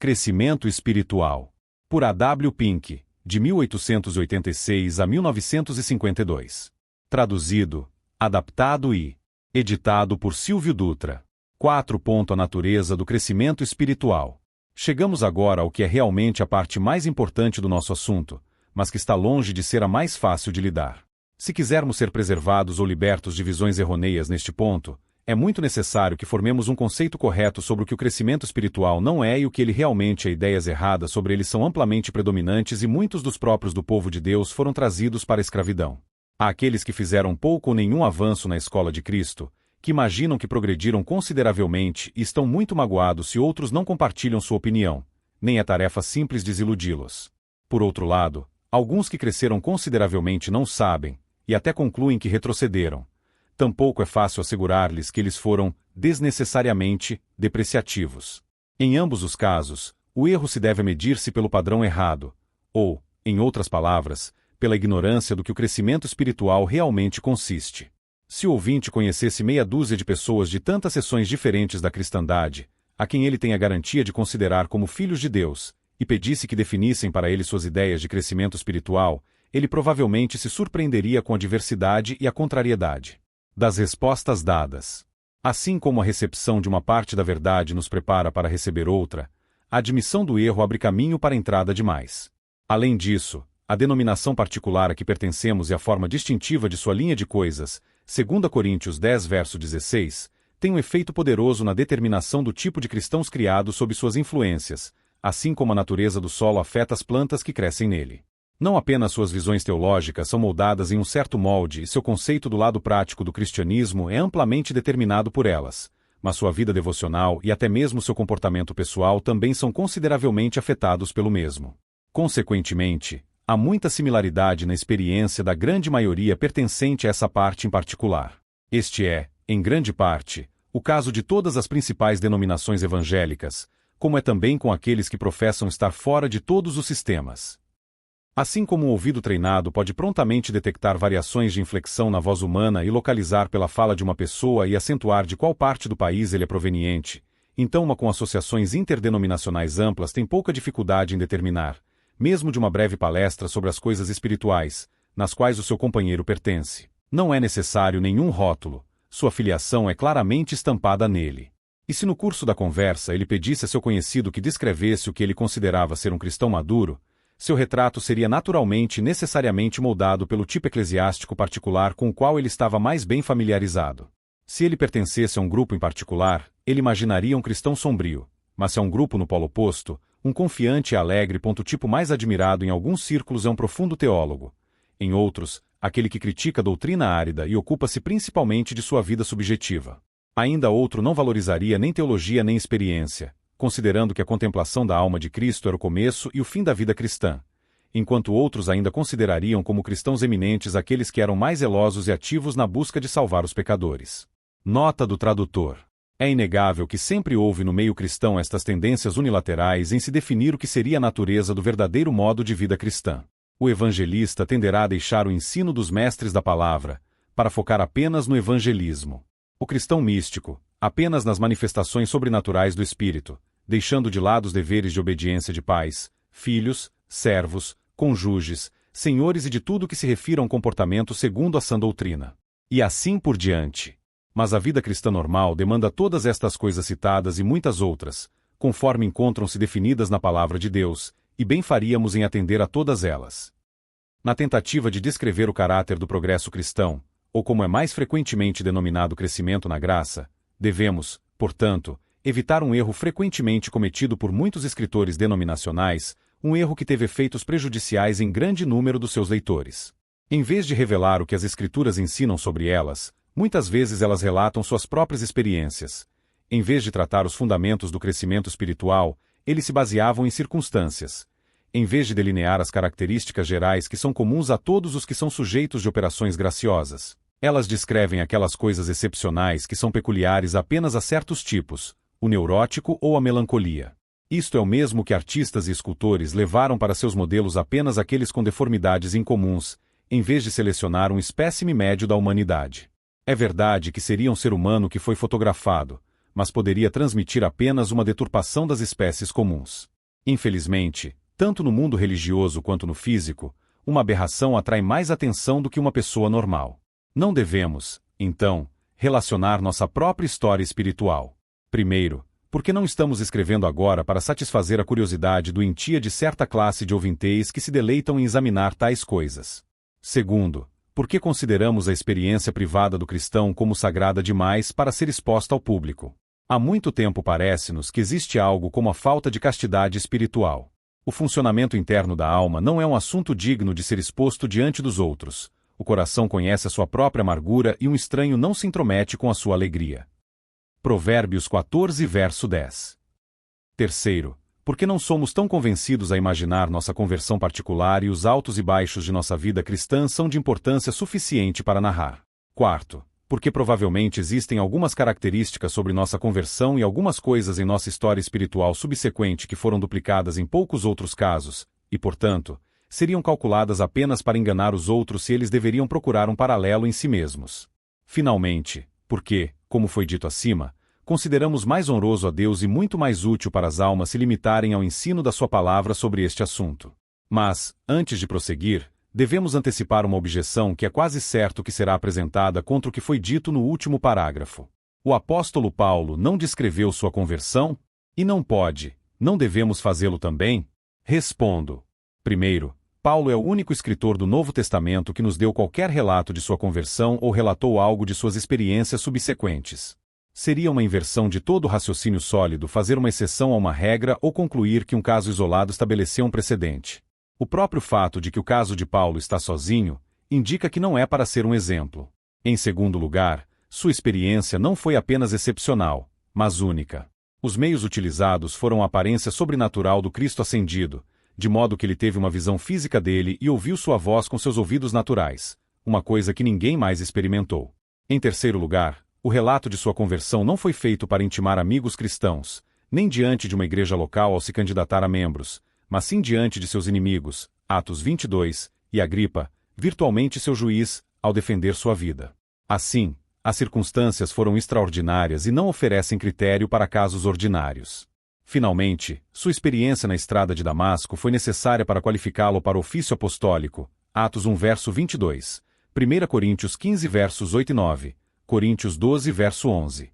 Crescimento Espiritual. Por A. W. Pink, de 1886 a 1952. Traduzido, adaptado e editado por Silvio Dutra. 4. A natureza do crescimento espiritual. Chegamos agora ao que é realmente a parte mais importante do nosso assunto, mas que está longe de ser a mais fácil de lidar. Se quisermos ser preservados ou libertos de visões errôneas neste ponto, é muito necessário que formemos um conceito correto sobre o que o crescimento espiritual não é e o que ele realmente é. Ideias erradas sobre ele são amplamente predominantes e muitos dos próprios do povo de Deus foram trazidos para a escravidão. Há aqueles que fizeram pouco ou nenhum avanço na escola de Cristo, que imaginam que progrediram consideravelmente e estão muito magoados se outros não compartilham sua opinião, nem é tarefa simples desiludi-los. Por outro lado, alguns que cresceram consideravelmente não sabem, e até concluem que retrocederam. Tampouco é fácil assegurar-lhes que eles foram, desnecessariamente, depreciativos. Em ambos os casos, o erro se deve medir-se pelo padrão errado, ou, em outras palavras, pela ignorância do que o crescimento espiritual realmente consiste. Se o ouvinte conhecesse meia dúzia de pessoas de tantas seções diferentes da cristandade, a quem ele tem a garantia de considerar como filhos de Deus, e pedisse que definissem para ele suas ideias de crescimento espiritual, ele provavelmente se surpreenderia com a diversidade e a contrariedade das respostas dadas. Assim como a recepção de uma parte da verdade nos prepara para receber outra, a admissão do erro abre caminho para a entrada de mais. Além disso, a denominação particular a que pertencemos e a forma distintiva de sua linha de coisas, 2 Coríntios 10 verso 16, tem um efeito poderoso na determinação do tipo de cristãos criados sob suas influências, assim como a natureza do solo afeta as plantas que crescem nele. Não apenas suas visões teológicas são moldadas em um certo molde e seu conceito do lado prático do cristianismo é amplamente determinado por elas, mas sua vida devocional e até mesmo seu comportamento pessoal também são consideravelmente afetados pelo mesmo. Consequentemente, há muita similaridade na experiência da grande maioria pertencente a essa parte em particular. Este é, em grande parte, o caso de todas as principais denominações evangélicas, como é também com aqueles que professam estar fora de todos os sistemas. Assim como um ouvido treinado pode prontamente detectar variações de inflexão na voz humana e localizar pela fala de uma pessoa e acentuar de qual parte do país ele é proveniente, então uma com associações interdenominacionais amplas tem pouca dificuldade em determinar, mesmo de uma breve palestra sobre as coisas espirituais, nas quais o seu companheiro pertence. Não é necessário nenhum rótulo, sua filiação é claramente estampada nele. E se no curso da conversa ele pedisse a seu conhecido que descrevesse o que ele considerava ser um cristão maduro, seu retrato seria naturalmente e necessariamente moldado pelo tipo eclesiástico particular com o qual ele estava mais bem familiarizado. Se ele pertencesse a um grupo em particular, ele imaginaria um cristão sombrio, mas se a um grupo no polo oposto, um confiante e alegre. O tipo mais admirado em alguns círculos é um profundo teólogo. Em outros, aquele que critica a doutrina árida e ocupa-se principalmente de sua vida subjetiva. Ainda outro não valorizaria nem teologia nem experiência, considerando que a contemplação da alma de Cristo era o começo e o fim da vida cristã, enquanto outros ainda considerariam como cristãos eminentes aqueles que eram mais zelosos e ativos na busca de salvar os pecadores. Nota do tradutor. É inegável que sempre houve no meio cristão estas tendências unilaterais em se definir o que seria a natureza do verdadeiro modo de vida cristã. O evangelista tenderá a deixar o ensino dos mestres da palavra, para focar apenas no evangelismo. O cristão místico, apenas nas manifestações sobrenaturais do Espírito, deixando de lado os deveres de obediência de pais, filhos, servos, cônjuges, senhores e de tudo que se refira a um comportamento segundo a sã doutrina. E assim por diante. Mas a vida cristã normal demanda todas estas coisas citadas e muitas outras, conforme encontram-se definidas na palavra de Deus, e bem faríamos em atender a todas elas. Na tentativa de descrever o caráter do progresso cristão, ou como é mais frequentemente denominado crescimento na graça, devemos, portanto, evitar um erro frequentemente cometido por muitos escritores denominacionais, um erro que teve efeitos prejudiciais em grande número dos seus leitores. Em vez de revelar o que as Escrituras ensinam sobre elas, muitas vezes elas relatam suas próprias experiências. Em vez de tratar os fundamentos do crescimento espiritual, eles se baseavam em circunstâncias. Em vez de delinear as características gerais que são comuns a todos os que são sujeitos de operações graciosas, elas descrevem aquelas coisas excepcionais que são peculiares apenas a certos tipos, o neurótico ou a melancolia. Isto é o mesmo que artistas e escultores levaram para seus modelos apenas aqueles com deformidades incomuns, em vez de selecionar um espécime médio da humanidade. É verdade que seria um ser humano que foi fotografado, mas poderia transmitir apenas uma deturpação das espécies comuns. Infelizmente, tanto no mundo religioso quanto no físico, uma aberração atrai mais atenção do que uma pessoa normal. Não devemos, então, relacionar nossa própria história espiritual. Primeiro, porque não estamos escrevendo agora para satisfazer a curiosidade doentia de certa classe de ouvintes que se deleitam em examinar tais coisas. Segundo, porque consideramos a experiência privada do cristão como sagrada demais para ser exposta ao público. Há muito tempo parece-nos que existe algo como a falta de castidade espiritual. O funcionamento interno da alma não é um assunto digno de ser exposto diante dos outros. O coração conhece a sua própria amargura e um estranho não se intromete com a sua alegria. Provérbios 14, verso 10. Terceiro, porque não somos tão convencidos a imaginar nossa conversão particular e os altos e baixos de nossa vida cristã são de importância suficiente para narrar. Quarto, porque provavelmente existem algumas características sobre nossa conversão e algumas coisas em nossa história espiritual subsequente que foram duplicadas em poucos outros casos, e, portanto, seriam calculadas apenas para enganar os outros se eles deveriam procurar um paralelo em si mesmos. Finalmente, porque, como foi dito acima, consideramos mais honroso a Deus e muito mais útil para as almas se limitarem ao ensino da sua palavra sobre este assunto. Mas, antes de prosseguir, devemos antecipar uma objeção que é quase certo que será apresentada contra o que foi dito no último parágrafo. O apóstolo Paulo não descreveu sua conversão? E não pode, não devemos fazê-lo também? Respondo. Primeiro, Paulo é o único escritor do Novo Testamento que nos deu qualquer relato de sua conversão ou relatou algo de suas experiências subsequentes. Seria uma inversão de todo o raciocínio sólido fazer uma exceção a uma regra ou concluir que um caso isolado estabeleceu um precedente. O próprio fato de que o caso de Paulo está sozinho, indica que não é para ser um exemplo. Em segundo lugar, sua experiência não foi apenas excepcional, mas única. Os meios utilizados foram a aparência sobrenatural do Cristo ascendido, de modo que ele teve uma visão física dele e ouviu sua voz com seus ouvidos naturais, uma coisa que ninguém mais experimentou. Em terceiro lugar, o relato de sua conversão não foi feito para intimar amigos cristãos, nem diante de uma igreja local ao se candidatar a membros, mas sim diante de seus inimigos, Atos 22, e Agripa, virtualmente seu juiz, ao defender sua vida. Assim, as circunstâncias foram extraordinárias e não oferecem critério para casos ordinários. Finalmente, sua experiência na estrada de Damasco foi necessária para qualificá-lo para o ofício apostólico, Atos 1 verso 22, 1 Coríntios 15 versos 8 e 9, Coríntios 12 verso 11.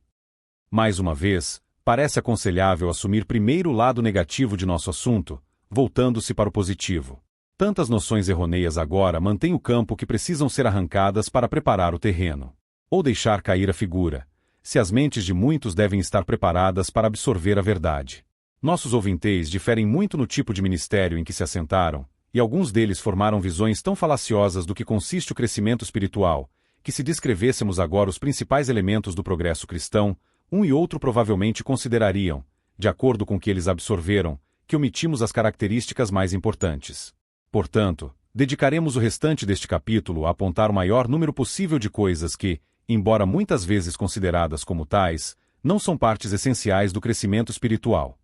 Mais uma vez, parece aconselhável assumir primeiro o lado negativo de nosso assunto, voltando-se para o positivo. Tantas noções errôneas agora mantêm o campo que precisam ser arrancadas para preparar o terreno. Ou deixar cair a figura, se as mentes de muitos devem estar preparadas para absorver a verdade. Nossos ouvintes diferem muito no tipo de ministério em que se assentaram, e alguns deles formaram visões tão falaciosas do que consiste o crescimento espiritual, que se descrevêssemos agora os principais elementos do progresso cristão, um e outro provavelmente considerariam, de acordo com o que eles absorveram, que omitimos as características mais importantes. Portanto, dedicaremos o restante deste capítulo a apontar o maior número possível de coisas que, embora muitas vezes consideradas como tais, não são partes essenciais do crescimento espiritual.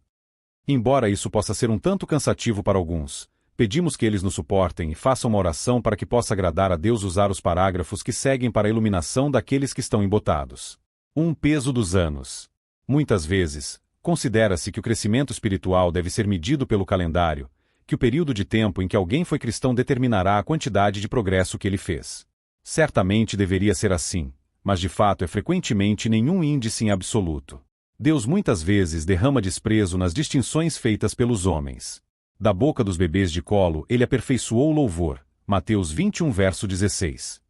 Embora isso possa ser um tanto cansativo para alguns, pedimos que eles nos suportem e façam uma oração para que possa agradar a Deus usar os parágrafos que seguem para a iluminação daqueles que estão embotados. Peso dos anos. Muitas vezes, considera-se que o crescimento espiritual deve ser medido pelo calendário, que o período de tempo em que alguém foi cristão determinará a quantidade de progresso que ele fez. Certamente deveria ser assim, mas de fato é frequentemente nenhum índice em absoluto. Deus muitas vezes derrama desprezo nas distinções feitas pelos homens. Da boca dos bebês de colo ele aperfeiçoou o louvor, Mateus 21 verso 16.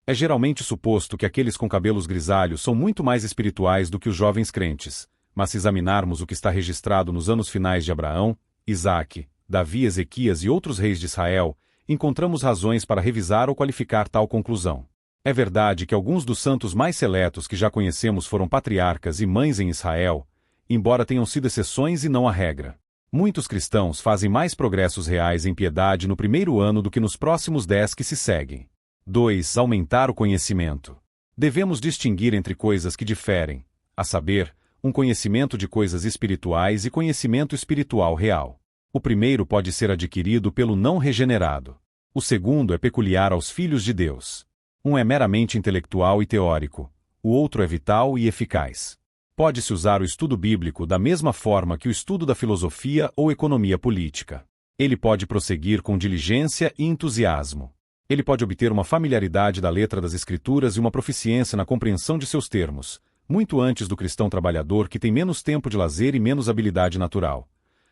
É geralmente suposto que aqueles com cabelos grisalhos são muito mais espirituais do que os jovens crentes, mas se examinarmos o que está registrado nos anos finais de Abraão, Isaque, Davi, Ezequias e outros reis de Israel, encontramos razões para revisar ou qualificar tal conclusão. É verdade que alguns dos santos mais seletos que já conhecemos foram patriarcas e mães em Israel, embora tenham sido exceções e não a regra. Muitos cristãos fazem mais progressos reais em piedade no primeiro ano do que nos próximos 10 que se seguem. 2. Aumentar o conhecimento. Devemos distinguir entre coisas que diferem, a saber, um conhecimento de coisas espirituais e conhecimento espiritual real. O primeiro pode ser adquirido pelo não regenerado. O segundo é peculiar aos filhos de Deus. Um é meramente intelectual e teórico, o outro é vital e eficaz. Pode-se usar o estudo bíblico da mesma forma que o estudo da filosofia ou economia política. Ele pode prosseguir com diligência e entusiasmo. Ele pode obter uma familiaridade da letra das Escrituras e uma proficiência na compreensão de seus termos, muito antes do cristão trabalhador que tem menos tempo de lazer e menos habilidade natural.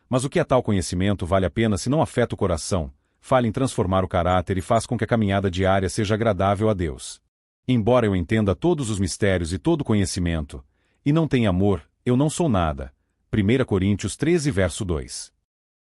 Mas o que é tal conhecimento vale a pena se não afeta o coração, falha em transformar o caráter e faz com que a caminhada diária seja agradável a Deus. Embora eu entenda todos os mistérios e todo o conhecimento, e não tenha amor, eu não sou nada. 1 Coríntios 13, verso 2.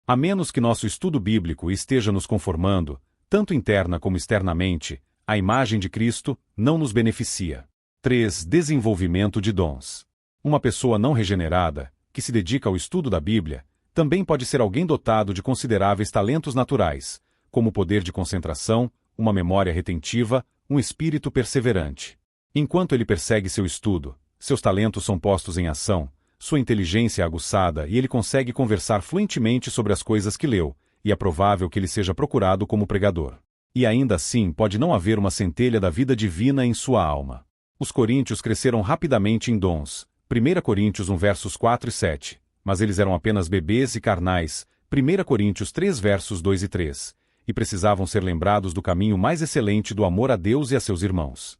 A menos que nosso estudo bíblico esteja nos conformando, tanto interna como externamente, a imagem de Cristo não nos beneficia. 3. Desenvolvimento de dons. Uma pessoa não regenerada, que se dedica ao estudo da Bíblia, também pode ser alguém dotado de consideráveis talentos naturais, como poder de concentração, uma memória retentiva, um espírito perseverante. Enquanto ele persegue seu estudo, seus talentos são postos em ação, sua inteligência é aguçada e ele consegue conversar fluentemente sobre as coisas que leu, e é provável que ele seja procurado como pregador. E ainda assim pode não haver uma centelha da vida divina em sua alma. Os coríntios cresceram rapidamente em dons, 1 Coríntios 1 versos 4 e 7, mas eles eram apenas bebês e carnais, 1 Coríntios 3 versos 2 e 3, e precisavam ser lembrados do caminho mais excelente do amor a Deus e a seus irmãos.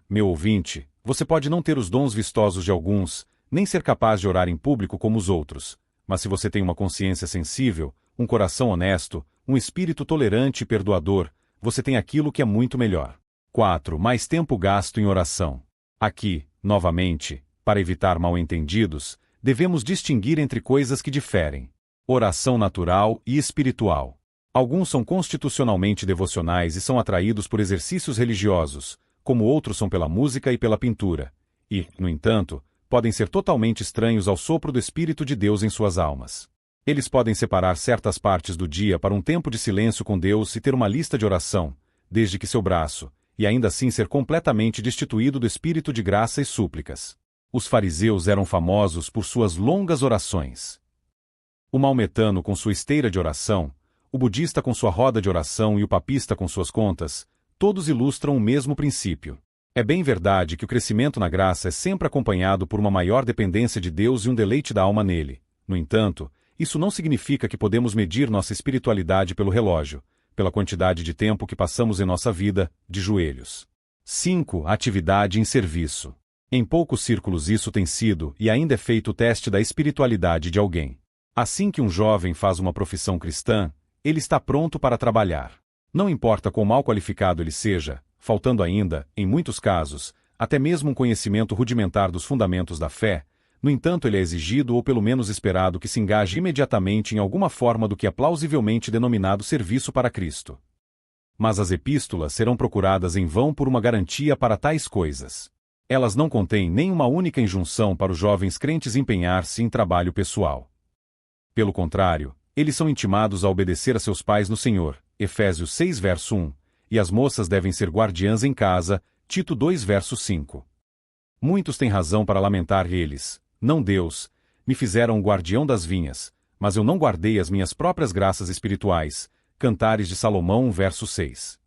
Meu ouvinte, você pode não ter os dons vistosos de alguns, nem ser capaz de orar em público como os outros, mas se você tem uma consciência sensível, um coração honesto, um espírito tolerante e perdoador, você tem aquilo que é muito melhor. 4. Mais tempo gasto em oração. Aqui, novamente, para evitar mal-entendidos, devemos distinguir entre coisas que diferem. Oração natural e espiritual. Alguns são constitucionalmente devocionais e são atraídos por exercícios religiosos, como outros são pela música e pela pintura, e, no entanto, podem ser totalmente estranhos ao sopro do Espírito de Deus em suas almas. Eles podem separar certas partes do dia para um tempo de silêncio com Deus e ter uma lista de oração, desde que seu braço, e ainda assim ser completamente destituído do espírito de graça e súplicas. Os fariseus eram famosos por suas longas orações. O maometano com sua esteira de oração, o budista com sua roda de oração e o papista com suas contas, todos ilustram o mesmo princípio. É bem verdade que o crescimento na graça é sempre acompanhado por uma maior dependência de Deus e um deleite da alma nele. No entanto, isso não significa que podemos medir nossa espiritualidade pelo relógio, pela quantidade de tempo que passamos em nossa vida, de joelhos. 5. Atividade em serviço. Em poucos círculos isso tem sido e ainda é feito o teste da espiritualidade de alguém. Assim que um jovem faz uma profissão cristã, ele está pronto para trabalhar. Não importa quão mal qualificado ele seja, faltando ainda, em muitos casos, até mesmo um conhecimento rudimentar dos fundamentos da fé, no entanto ele é exigido ou pelo menos esperado que se engaje imediatamente em alguma forma do que é plausivelmente denominado serviço para Cristo. Mas as epístolas serão procuradas em vão por uma garantia para tais coisas. Elas não contêm nem uma única injunção para os jovens crentes empenhar-se em trabalho pessoal. Pelo contrário, eles são intimados a obedecer a seus pais no Senhor, Efésios 6 verso 1, e as moças devem ser guardiãs em casa, Tito 2 verso 5. Muitos têm razão para lamentar eles, não Deus, me fizeram um guardião das vinhas, mas eu não guardei as minhas próprias graças espirituais, Cantares de Salomão 1 verso 6.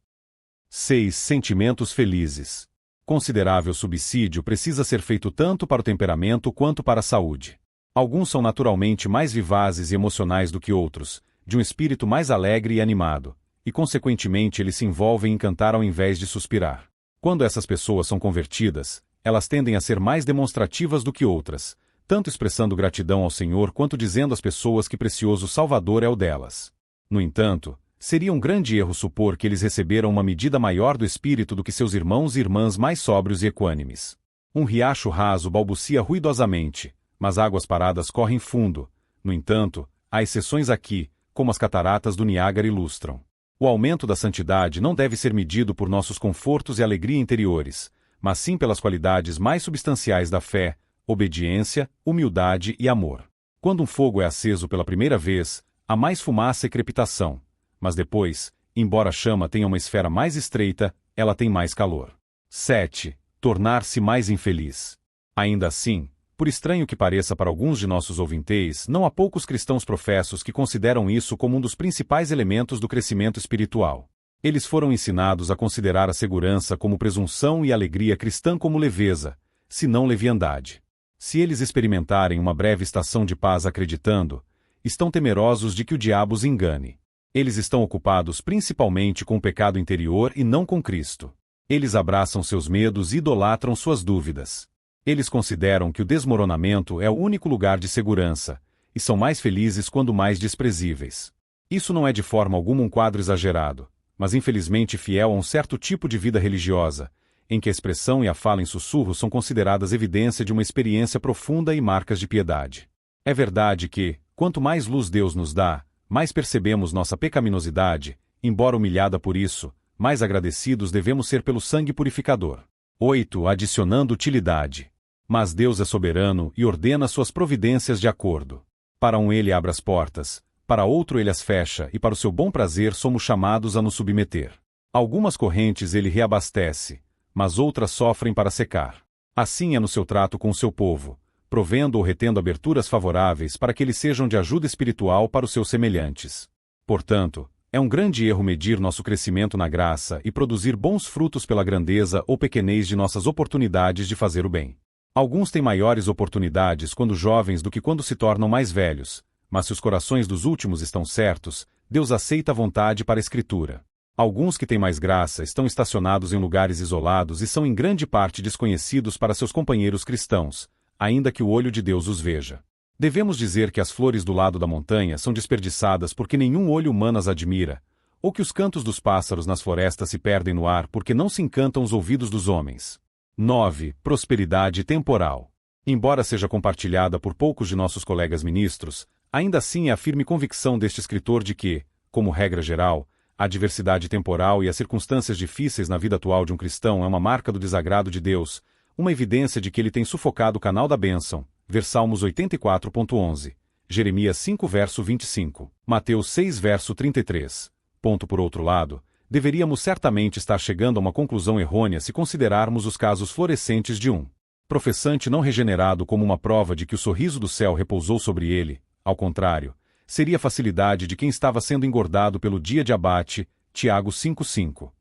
6. Sentimentos felizes. Considerável subsídio precisa ser feito tanto para o temperamento quanto para a saúde. Alguns são naturalmente mais vivazes e emocionais do que outros, de um espírito mais alegre e animado, e consequentemente eles se envolvem em cantar ao invés de suspirar. Quando essas pessoas são convertidas, elas tendem a ser mais demonstrativas do que outras, tanto expressando gratidão ao Senhor quanto dizendo às pessoas que precioso Salvador é o delas. No entanto, seria um grande erro supor que eles receberam uma medida maior do Espírito do que seus irmãos e irmãs mais sóbrios e equânimes. Um riacho raso balbucia ruidosamente, mas águas paradas correm fundo. No entanto, há exceções aqui, como as cataratas do Niágara ilustram. O aumento da santidade não deve ser medido por nossos confortos e alegria interiores, mas sim pelas qualidades mais substanciais da fé, obediência, humildade e amor. Quando um fogo é aceso pela primeira vez, há mais fumaça e crepitação, mas depois, embora a chama tenha uma esfera mais estreita, ela tem mais calor. 7. Tornar-se mais infeliz. Ainda assim, por estranho que pareça para alguns de nossos ouvintes, não há poucos cristãos professos que consideram isso como um dos principais elementos do crescimento espiritual. Eles foram ensinados a considerar a segurança como presunção e a alegria cristã como leveza, se não leviandade. Se eles experimentarem uma breve estação de paz acreditando, estão temerosos de que o diabo os engane. Eles estão ocupados principalmente com o pecado interior e não com Cristo. Eles abraçam seus medos e idolatram suas dúvidas. Eles consideram que o desmoronamento é o único lugar de segurança, e são mais felizes quando mais desprezíveis. Isso não é de forma alguma um quadro exagerado, mas infelizmente fiel a um certo tipo de vida religiosa, em que a expressão e a fala em sussurro são consideradas evidência de uma experiência profunda e marcas de piedade. É verdade que, quanto mais luz Deus nos dá, mais percebemos nossa pecaminosidade, embora humilhada por isso, mais agradecidos devemos ser pelo sangue purificador. 8. Adicionando utilidade. Mas Deus é soberano e ordena suas providências de acordo. Para um ele abre as portas, para outro ele as fecha e para o seu bom prazer somos chamados a nos submeter. Algumas correntes ele reabastece, mas outras sofrem para secar. Assim é no seu trato com o seu povo, provendo ou retendo aberturas favoráveis para que eles sejam de ajuda espiritual para os seus semelhantes. Portanto, é um grande erro medir nosso crescimento na graça e produzir bons frutos pela grandeza ou pequenez de nossas oportunidades de fazer o bem. Alguns têm maiores oportunidades quando jovens do que quando se tornam mais velhos, mas se os corações dos últimos estão certos, Deus aceita a vontade para a Escritura. Alguns que têm mais graça estão estacionados em lugares isolados e são em grande parte desconhecidos para seus companheiros cristãos, ainda que o olho de Deus os veja. Devemos dizer que as flores do lado da montanha são desperdiçadas porque nenhum olho humano as admira, ou que os cantos dos pássaros nas florestas se perdem no ar porque não se encantam os ouvidos dos homens. 9. Prosperidade temporal. Embora seja compartilhada por poucos de nossos colegas ministros, ainda assim é a firme convicção deste escritor de que, como regra geral, a adversidade temporal e as circunstâncias difíceis na vida atual de um cristão é uma marca do desagrado de Deus, uma evidência de que ele tem sufocado o canal da bênção. Ver Salmos 84.11, Jeremias 5 verso 25, Mateus 6 verso 33. Por outro lado, deveríamos certamente estar chegando a uma conclusão errônea se considerarmos os casos florescentes de um professante não regenerado como uma prova de que o sorriso do céu repousou sobre ele. Ao contrário, seria a facilidade de quem estava sendo engordado pelo dia de abate, Tiago 5:5.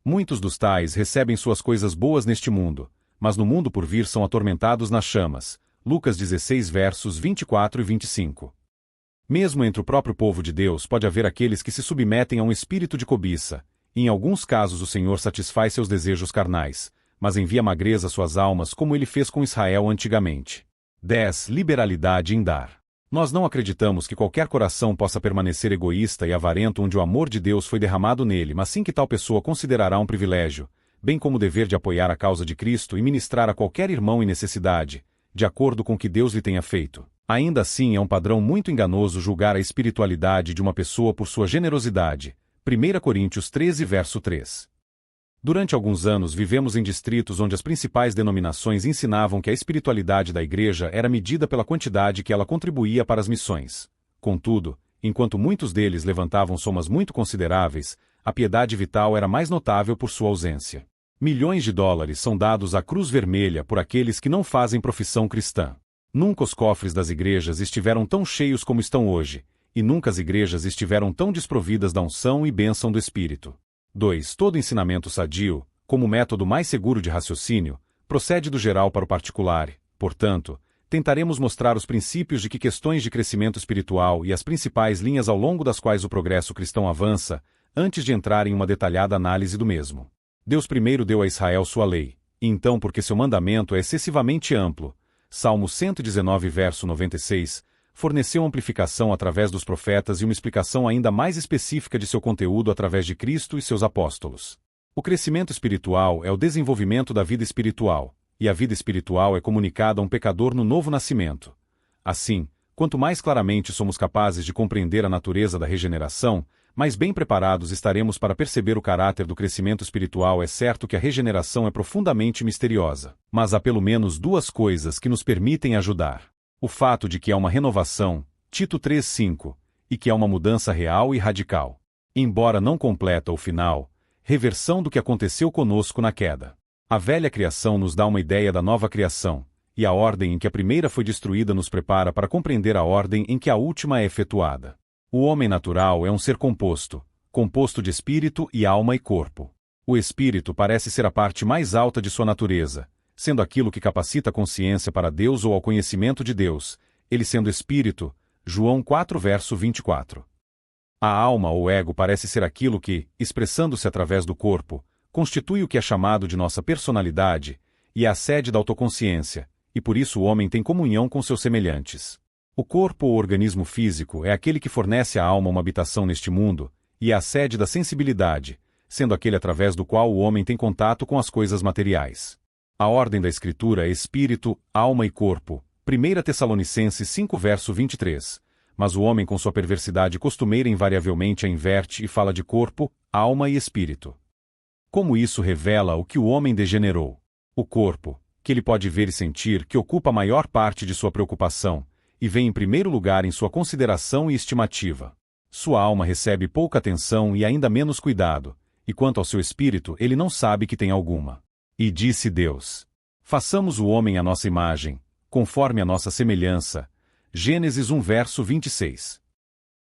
Muitos dos tais recebem suas coisas boas neste mundo, mas no mundo por vir são atormentados nas chamas. Lucas 16 versos 24 e 25. Mesmo entre o próprio povo de Deus pode haver aqueles que se submetem a um espírito de cobiça, e em alguns casos o Senhor satisfaz seus desejos carnais, mas envia magreza às suas almas como ele fez com Israel antigamente. 10. Liberalidade em dar. Nós não acreditamos que qualquer coração possa permanecer egoísta e avarento onde o amor de Deus foi derramado nele, mas sim que tal pessoa considerará um privilégio, bem como o dever de apoiar a causa de Cristo e ministrar a qualquer irmão em necessidade, de acordo com o que Deus lhe tenha feito. Ainda assim é um padrão muito enganoso julgar a espiritualidade de uma pessoa por sua generosidade. 1 Coríntios 13 verso 3. Durante alguns anos vivemos em distritos onde as principais denominações ensinavam que a espiritualidade da igreja era medida pela quantidade que ela contribuía para as missões. Contudo, enquanto muitos deles levantavam somas muito consideráveis, a piedade vital era mais notável por sua ausência. Milhões de dólares são dados à Cruz Vermelha por aqueles que não fazem profissão cristã. Nunca os cofres das igrejas estiveram tão cheios como estão hoje, e nunca as igrejas estiveram tão desprovidas da unção e bênção do Espírito. 2. Todo ensinamento sadio, como método mais seguro de raciocínio, procede do geral para o particular. Portanto, tentaremos mostrar os princípios de que questões de crescimento espiritual e as principais linhas ao longo das quais o progresso cristão avança, antes de entrar em uma detalhada análise do mesmo. Deus primeiro deu a Israel sua lei, e então porque seu mandamento é excessivamente amplo, Salmo 119 verso 96, forneceu amplificação através dos profetas e uma explicação ainda mais específica de seu conteúdo através de Cristo e seus apóstolos. O crescimento espiritual é o desenvolvimento da vida espiritual, e a vida espiritual é comunicada a um pecador no novo nascimento. Assim, quanto mais claramente somos capazes de compreender a natureza da regeneração, mais bem preparados estaremos para perceber o caráter do crescimento espiritual. É certo que a regeneração é profundamente misteriosa, mas há pelo menos duas coisas que nos permitem ajudar. O fato de que há uma renovação, Tito 3:5, e que há uma mudança real e radical. Embora não completa o final, reversão do que aconteceu conosco na queda. A velha criação nos dá uma ideia da nova criação, e a ordem em que a primeira foi destruída nos prepara para compreender a ordem em que a última é efetuada. O homem natural é um ser composto de espírito e alma e corpo. O espírito parece ser a parte mais alta de sua natureza, sendo aquilo que capacita a consciência para Deus ou ao conhecimento de Deus, ele sendo espírito, João 4 verso 24. A alma ou ego parece ser aquilo que, expressando-se através do corpo, constitui o que é chamado de nossa personalidade, e é a sede da autoconsciência, e por isso o homem tem comunhão com seus semelhantes. O corpo ou organismo físico é aquele que fornece à alma uma habitação neste mundo, e é a sede da sensibilidade, sendo aquele através do qual o homem tem contato com as coisas materiais. A ordem da Escritura é espírito, alma e corpo, 1 Tessalonicenses 5 verso 23, mas o homem com sua perversidade costumeira invariavelmente a inverte e fala de corpo, alma e espírito. Como isso revela o que o homem degenerou? O corpo, que ele pode ver e sentir, que ocupa a maior parte de sua preocupação, e vem em primeiro lugar em sua consideração e estimativa. Sua alma recebe pouca atenção e ainda menos cuidado, e quanto ao seu espírito ele não sabe que tem alguma. E disse Deus: façamos o homem à nossa imagem, conforme a nossa semelhança. Gênesis 1 verso 26.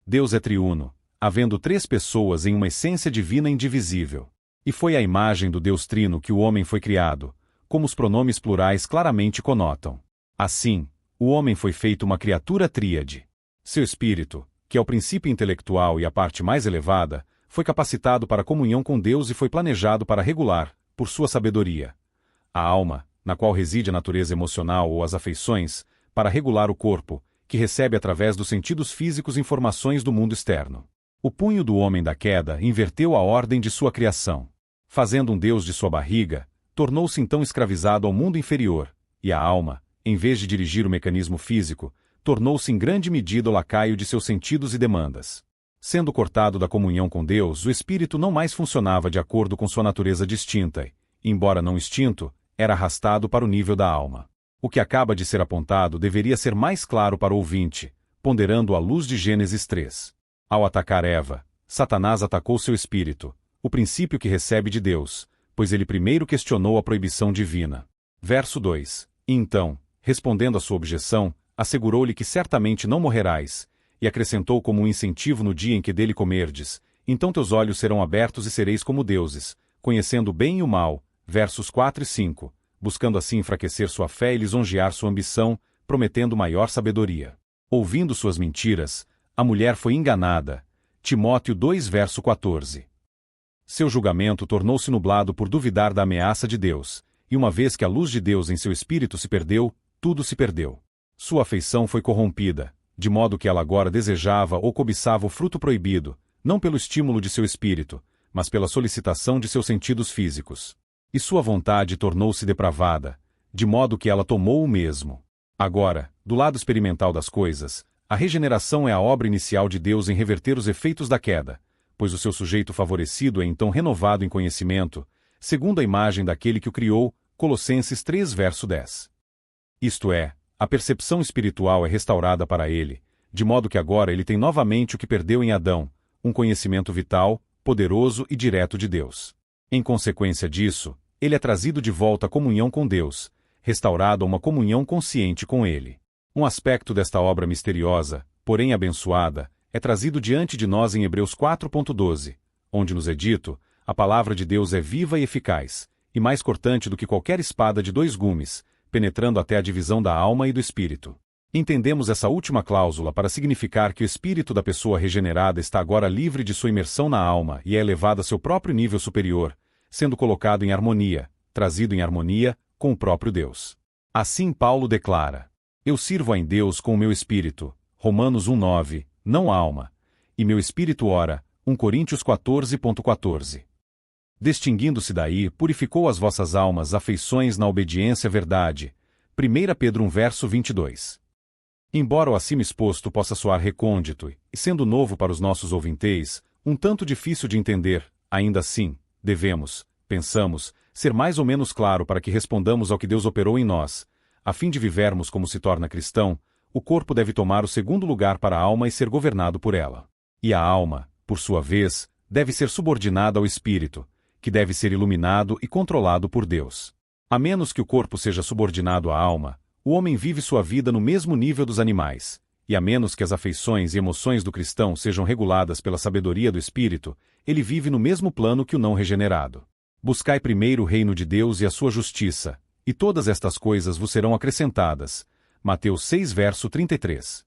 Deus é triuno, havendo três pessoas em uma essência divina indivisível. E foi à imagem do Deus trino que o homem foi criado, como os pronomes plurais claramente conotam. Assim, o homem foi feito uma criatura tríade. Seu espírito, que é o princípio intelectual e a parte mais elevada, foi capacitado para a comunhão com Deus e foi planejado para regular, por sua sabedoria, a alma, na qual reside a natureza emocional ou as afeições, para regular o corpo, que recebe através dos sentidos físicos informações do mundo externo. O punho do homem da queda inverteu a ordem de sua criação. Fazendo um Deus de sua barriga, tornou-se então escravizado ao mundo inferior, e a alma, em vez de dirigir o mecanismo físico, tornou-se em grande medida o lacaio de seus sentidos e demandas. Sendo cortado da comunhão com Deus, o espírito não mais funcionava de acordo com sua natureza distinta e, embora não extinto, era arrastado para o nível da alma. O que acaba de ser apontado deveria ser mais claro para o ouvinte, ponderando à luz de Gênesis 3. Ao atacar Eva, Satanás atacou seu espírito, o princípio que recebe de Deus, pois ele primeiro questionou a proibição divina. Verso 2. E então, respondendo à sua objeção, assegurou-lhe que certamente não morrerás, e acrescentou como um incentivo no dia em que dele comerdes, então teus olhos serão abertos e sereis como deuses, conhecendo o bem e o mal, versos 4 e 5, buscando assim enfraquecer sua fé e lisonjear sua ambição, prometendo maior sabedoria. Ouvindo suas mentiras, a mulher foi enganada. Timóteo 2 verso 14. Seu julgamento tornou-se nublado por duvidar da ameaça de Deus, e uma vez que a luz de Deus em seu espírito se perdeu, tudo se perdeu. Sua afeição foi corrompida, de modo que ela agora desejava ou cobiçava o fruto proibido, não pelo estímulo de seu espírito, mas pela solicitação de seus sentidos físicos. E sua vontade tornou-se depravada, de modo que ela tomou o mesmo. Agora, do lado experimental das coisas, a regeneração é a obra inicial de Deus em reverter os efeitos da queda, pois o seu sujeito favorecido é então renovado em conhecimento, segundo a imagem daquele que o criou, Colossenses 3 verso 10. Isto é, a percepção espiritual é restaurada para ele, de modo que agora ele tem novamente o que perdeu em Adão, um conhecimento vital, poderoso e direto de Deus. Em consequência disso, ele é trazido de volta à comunhão com Deus, restaurado a uma comunhão consciente com ele. Um aspecto desta obra misteriosa, porém abençoada, é trazido diante de nós em Hebreus 4.12, onde nos é dito, a palavra de Deus é viva e eficaz, e mais cortante do que qualquer espada de dois gumes, penetrando até a divisão da alma e do espírito. Entendemos essa última cláusula para significar que o espírito da pessoa regenerada está agora livre de sua imersão na alma e é elevado a seu próprio nível superior, sendo colocado em harmonia, trazido em harmonia, com o próprio Deus. Assim Paulo declara: eu sirvo em Deus com o meu espírito, Romanos 1:9, não alma, e meu espírito ora, 1 Coríntios 14.14. Distinguindo-se daí, purificou as vossas almas afeições na obediência à verdade. 1 Pedro 1 verso 22. Embora o acima exposto possa soar recôndito, e sendo novo para os nossos ouvinteis, um tanto difícil de entender, ainda assim, devemos, pensamos, ser mais ou menos claro para que respondamos ao que Deus operou em nós. A fim de vivermos como se torna cristão, o corpo deve tomar o segundo lugar para a alma e ser governado por ela. E a alma, por sua vez, deve ser subordinada ao espírito, que deve ser iluminado e controlado por Deus. A menos que o corpo seja subordinado à alma, o homem vive sua vida no mesmo nível dos animais, e a menos que as afeições e emoções do cristão sejam reguladas pela sabedoria do espírito, ele vive no mesmo plano que o não regenerado. Buscai primeiro o reino de Deus e a sua justiça, e todas estas coisas vos serão acrescentadas. Mateus 6 verso 33.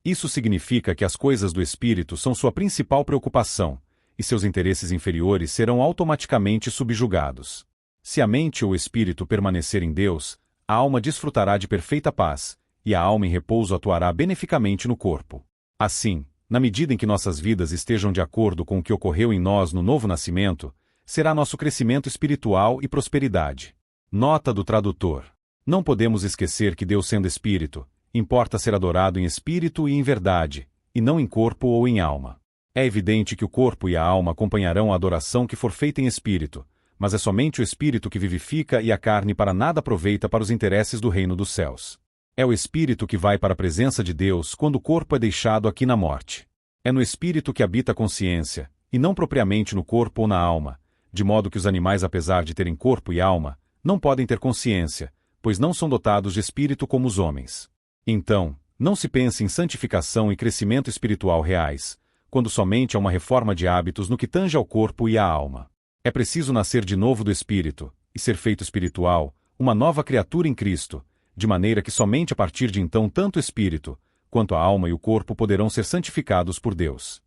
Isso significa que as coisas do Espírito são sua principal preocupação, e seus interesses inferiores serão automaticamente subjugados. Se a mente ou o espírito permanecer em Deus, a alma desfrutará de perfeita paz, e a alma em repouso atuará beneficamente no corpo. Assim, na medida em que nossas vidas estejam de acordo com o que ocorreu em nós no novo nascimento, será nosso crescimento espiritual e prosperidade. Nota do tradutor. Não podemos esquecer que Deus, sendo Espírito, importa ser adorado em espírito e em verdade, e não em corpo ou em alma. É evidente que o corpo e a alma acompanharão a adoração que for feita em espírito, mas é somente o espírito que vivifica e a carne para nada aproveita para os interesses do reino dos céus. É o espírito que vai para a presença de Deus quando o corpo é deixado aqui na morte. É no espírito que habita a consciência, e não propriamente no corpo ou na alma, de modo que os animais, apesar de terem corpo e alma, não podem ter consciência, pois não são dotados de espírito como os homens. Então, não se pense em santificação e crescimento espiritual reais, quando somente há uma reforma de hábitos no que tange ao corpo e à alma. É preciso nascer de novo do espírito, e ser feito espiritual, uma nova criatura em Cristo, de maneira que somente a partir de então tanto o espírito, quanto a alma e o corpo poderão ser santificados por Deus.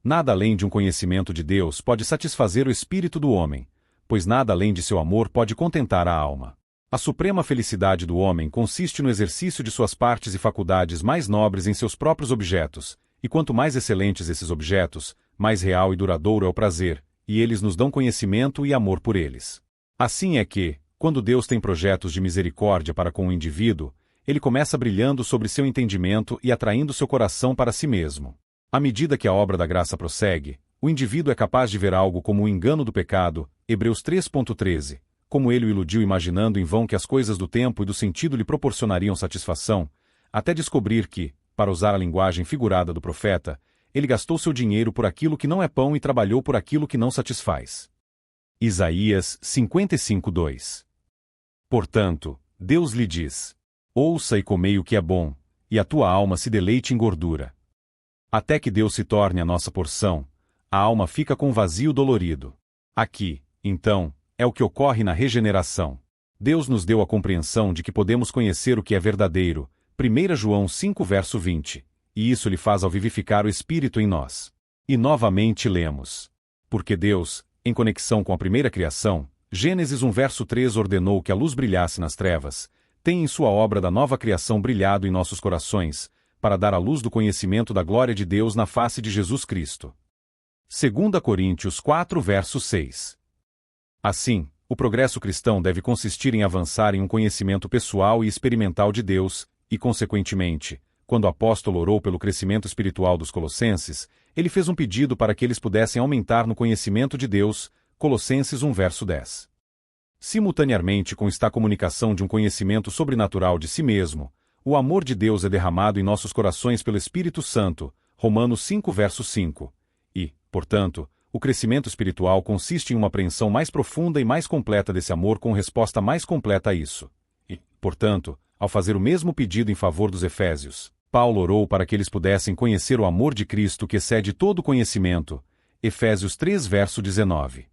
Nada além de um conhecimento de Deus pode satisfazer o espírito do homem, pois nada além de seu amor pode contentar a alma. A suprema felicidade do homem consiste no exercício de suas partes e faculdades mais nobres em seus próprios objetos, e quanto mais excelentes esses objetos, mais real e duradouro é o prazer, e eles nos dão conhecimento e amor por eles. Assim é que, quando Deus tem projetos de misericórdia para com o indivíduo, ele começa brilhando sobre seu entendimento e atraindo seu coração para si mesmo. À medida que a obra da graça prossegue, o indivíduo é capaz de ver algo como o engano do pecado, Hebreus 3.13, como ele o iludiu imaginando em vão que as coisas do tempo e do sentido lhe proporcionariam satisfação, até descobrir que, para usar a linguagem figurada do profeta, ele gastou seu dinheiro por aquilo que não é pão e trabalhou por aquilo que não satisfaz. Isaías 55:2. Portanto, Deus lhe diz: ouça e comei o que é bom, e a tua alma se deleite em gordura. Até que Deus se torne a nossa porção, a alma fica com vazio dolorido. Aqui, então, é o que ocorre na regeneração. Deus nos deu a compreensão de que podemos conhecer o que é verdadeiro, 1 João 5 verso 20, e isso lhe faz vivificar o Espírito em nós. E novamente lemos: porque Deus, em conexão com a primeira criação, Gênesis 1 verso 3 ordenou que a luz brilhasse nas trevas, tem em sua obra da nova criação brilhado em nossos corações, para dar a luz do conhecimento da glória de Deus na face de Jesus Cristo. 2 Coríntios 4 verso 6. Assim, o progresso cristão deve consistir em avançar em um conhecimento pessoal e experimental de Deus, e, consequentemente, quando o apóstolo orou pelo crescimento espiritual dos colossenses, ele fez um pedido para que eles pudessem aumentar no conhecimento de Deus, Colossenses 1 verso 10. Simultaneamente com esta comunicação de um conhecimento sobrenatural de si mesmo, o amor de Deus é derramado em nossos corações pelo Espírito Santo, Romanos 5 verso 5, e, portanto, o crescimento espiritual consiste em uma apreensão mais profunda e mais completa desse amor com resposta mais completa a isso. E, portanto, ao fazer o mesmo pedido em favor dos Efésios, Paulo orou para que eles pudessem conhecer o amor de Cristo que excede todo conhecimento, Efésios 3 verso 19.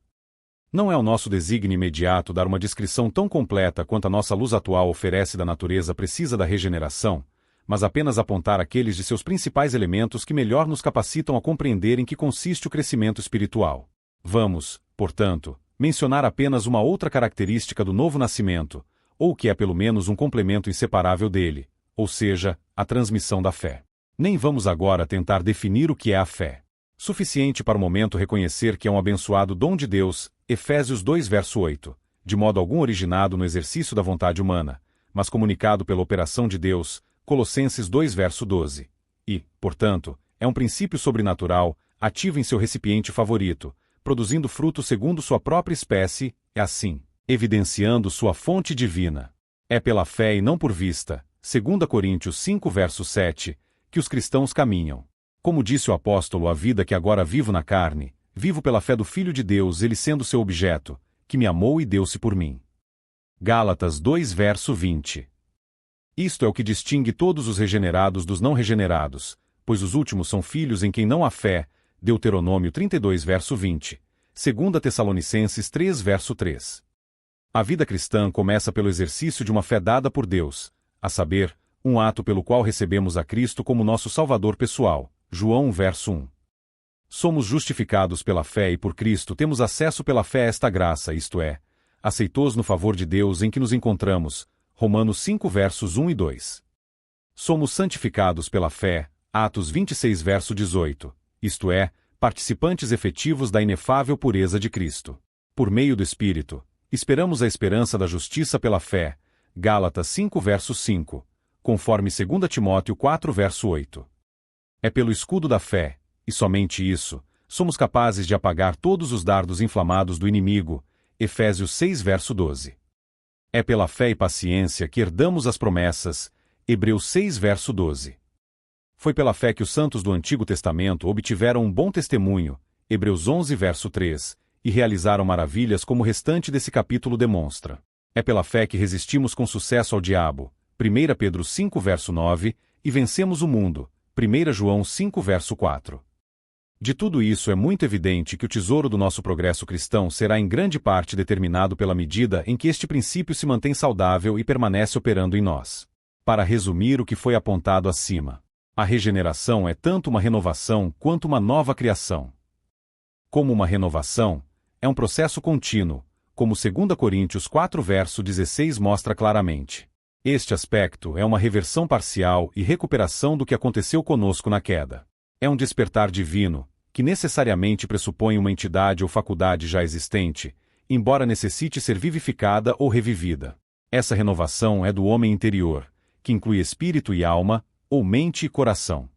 Não é o nosso desígnio imediato dar uma descrição tão completa quanto a nossa luz atual oferece da natureza precisa da regeneração, mas apenas apontar aqueles de seus principais elementos que melhor nos capacitam a compreender em que consiste o crescimento espiritual. Vamos, portanto, mencionar apenas uma outra característica do novo nascimento, ou que é pelo menos um complemento inseparável dele, ou seja, a transmissão da fé. Nem vamos agora tentar definir o que é a fé. Suficiente para o momento reconhecer que é um abençoado dom de Deus, Efésios 2 verso 8, de modo algum originado no exercício da vontade humana, mas comunicado pela operação de Deus, Colossenses 2 verso 12. E, portanto, é um princípio sobrenatural, ativo em seu recipiente favorito, produzindo fruto segundo sua própria espécie, e assim, evidenciando sua fonte divina. É pela fé e não por vista, 2 Coríntios 5 verso 7, que os cristãos caminham. Como disse o apóstolo, a vida que agora vivo na carne, vivo pela fé do Filho de Deus, ele sendo seu objeto, que me amou e deu-se por mim. Gálatas 2 verso 20. Isto é o que distingue todos os regenerados dos não regenerados, pois os últimos são filhos em quem não há fé, Deuteronômio 32 verso 20, 2 Tessalonicenses 3 verso 3. A vida cristã começa pelo exercício de uma fé dada por Deus, a saber, um ato pelo qual recebemos a Cristo como nosso Salvador pessoal. João 1, verso 1. Somos justificados pela fé e por Cristo temos acesso pela fé a esta graça, isto é, aceitos no favor de Deus em que nos encontramos. Romanos 5, versos 1 e 2. Somos santificados pela fé. Atos 26, verso 18. Isto é, participantes efetivos da inefável pureza de Cristo. Por meio do Espírito, esperamos a esperança da justiça pela fé. Gálatas 5, verso 5. Conforme 2 Timóteo 4, verso 8. É pelo escudo da fé, e somente isso, somos capazes de apagar todos os dardos inflamados do inimigo. Efésios 6, verso 12. É pela fé e paciência que herdamos as promessas. Hebreus 6, verso 12. Foi pela fé que os santos do Antigo Testamento obtiveram um bom testemunho. Hebreus 11, verso 3, e realizaram maravilhas como o restante desse capítulo demonstra. É pela fé que resistimos com sucesso ao diabo. 1 Pedro 5, verso 9, e vencemos o mundo. 1 João 5, verso 4. De tudo isso é muito evidente que o tesouro do nosso progresso cristão será em grande parte determinado pela medida em que este princípio se mantém saudável e permanece operando em nós. Para resumir o que foi apontado acima, a regeneração é tanto uma renovação quanto uma nova criação. Como uma renovação, é um processo contínuo, como 2 Coríntios 4, verso 16 mostra claramente. Este aspecto é uma reversão parcial e recuperação do que aconteceu conosco na queda. É um despertar divino, que necessariamente pressupõe uma entidade ou faculdade já existente, embora necessite ser vivificada ou revivida. Essa renovação é do homem interior, que inclui espírito e alma, ou mente e coração.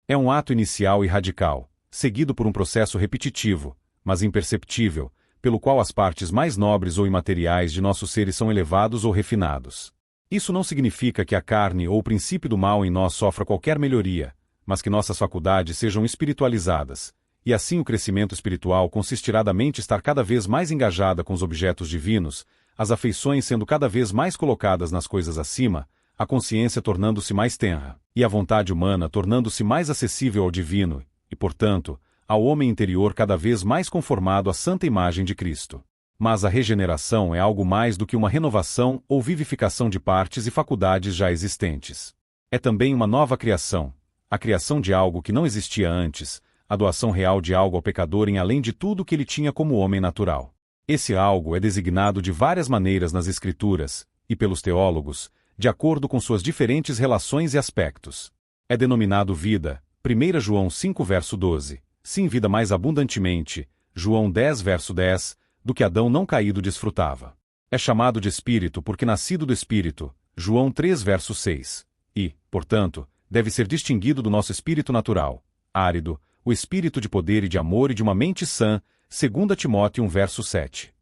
É um ato inicial e radical, seguido por um processo repetitivo, mas imperceptível, pelo qual as partes mais nobres ou imateriais de nossos seres são elevados ou refinados. Isso não significa que a carne ou o princípio do mal em nós sofra qualquer melhoria, mas que nossas faculdades sejam espiritualizadas, e assim o crescimento espiritual consistirá da mente estar cada vez mais engajada com os objetos divinos, as afeições sendo cada vez mais colocadas nas coisas acima, a consciência tornando-se mais tenra, e a vontade humana tornando-se mais acessível ao divino, e, portanto, ao homem interior cada vez mais conformado à santa imagem de Cristo. Mas a regeneração é algo mais do que uma renovação ou vivificação de partes e faculdades já existentes. É também uma nova criação, a criação de algo que não existia antes, a doação real de algo ao pecador em além de tudo que ele tinha como homem natural. Esse algo é designado de várias maneiras nas Escrituras, e pelos teólogos, de acordo com suas diferentes relações e aspectos. É denominado vida, 1 João 5, verso 12, sim, vida mais abundantemente, João 10, verso 10, do que Adão não caído desfrutava. É chamado de espírito porque nascido do espírito, João 3, verso 6, e, portanto, deve ser distinguido do nosso espírito natural, árido, o espírito de poder e de amor e de uma mente sã, 2 Timóteo 1, verso 7.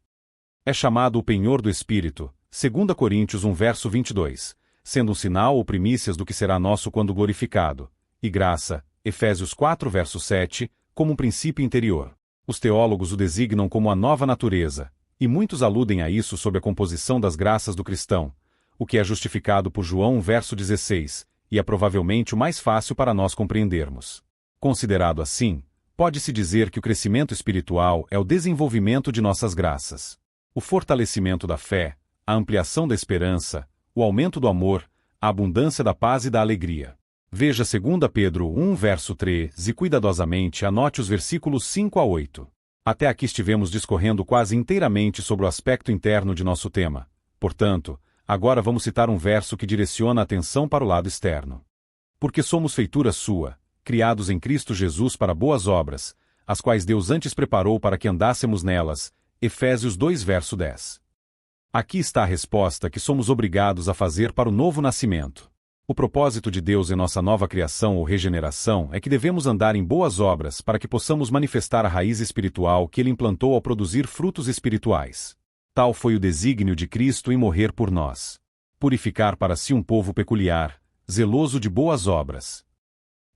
É chamado o penhor do espírito, 2 Coríntios 1, verso 22, sendo um sinal ou primícias do que será nosso quando glorificado, e graça, Efésios 4, verso 7, como um princípio interior. Os teólogos o designam como a nova natureza, e muitos aludem a isso sob a composição das graças do cristão, o que é justificado por João 1, verso 16, e é provavelmente o mais fácil para nós compreendermos. Considerado assim, pode-se dizer que o crescimento espiritual é o desenvolvimento de nossas graças. O fortalecimento da fé, a ampliação da esperança, o aumento do amor, a abundância da paz e da alegria. Veja 2 Pedro 1, verso 3 e cuidadosamente anote os versículos 5 a 8. Até aqui estivemos discorrendo quase inteiramente sobre o aspecto interno de nosso tema. Portanto, agora vamos citar um verso que direciona a atenção para o lado externo. Porque somos feitura sua, criados em Cristo Jesus para boas obras, as quais Deus antes preparou para que andássemos nelas. Efésios 2, verso 10. Aqui está a resposta que somos obrigados a fazer para o novo nascimento. O propósito de Deus em nossa nova criação ou regeneração é que devemos andar em boas obras para que possamos manifestar a raiz espiritual que Ele implantou ao produzir frutos espirituais. Tal foi o desígnio de Cristo em morrer por nós. Purificar para si um povo peculiar, zeloso de boas obras.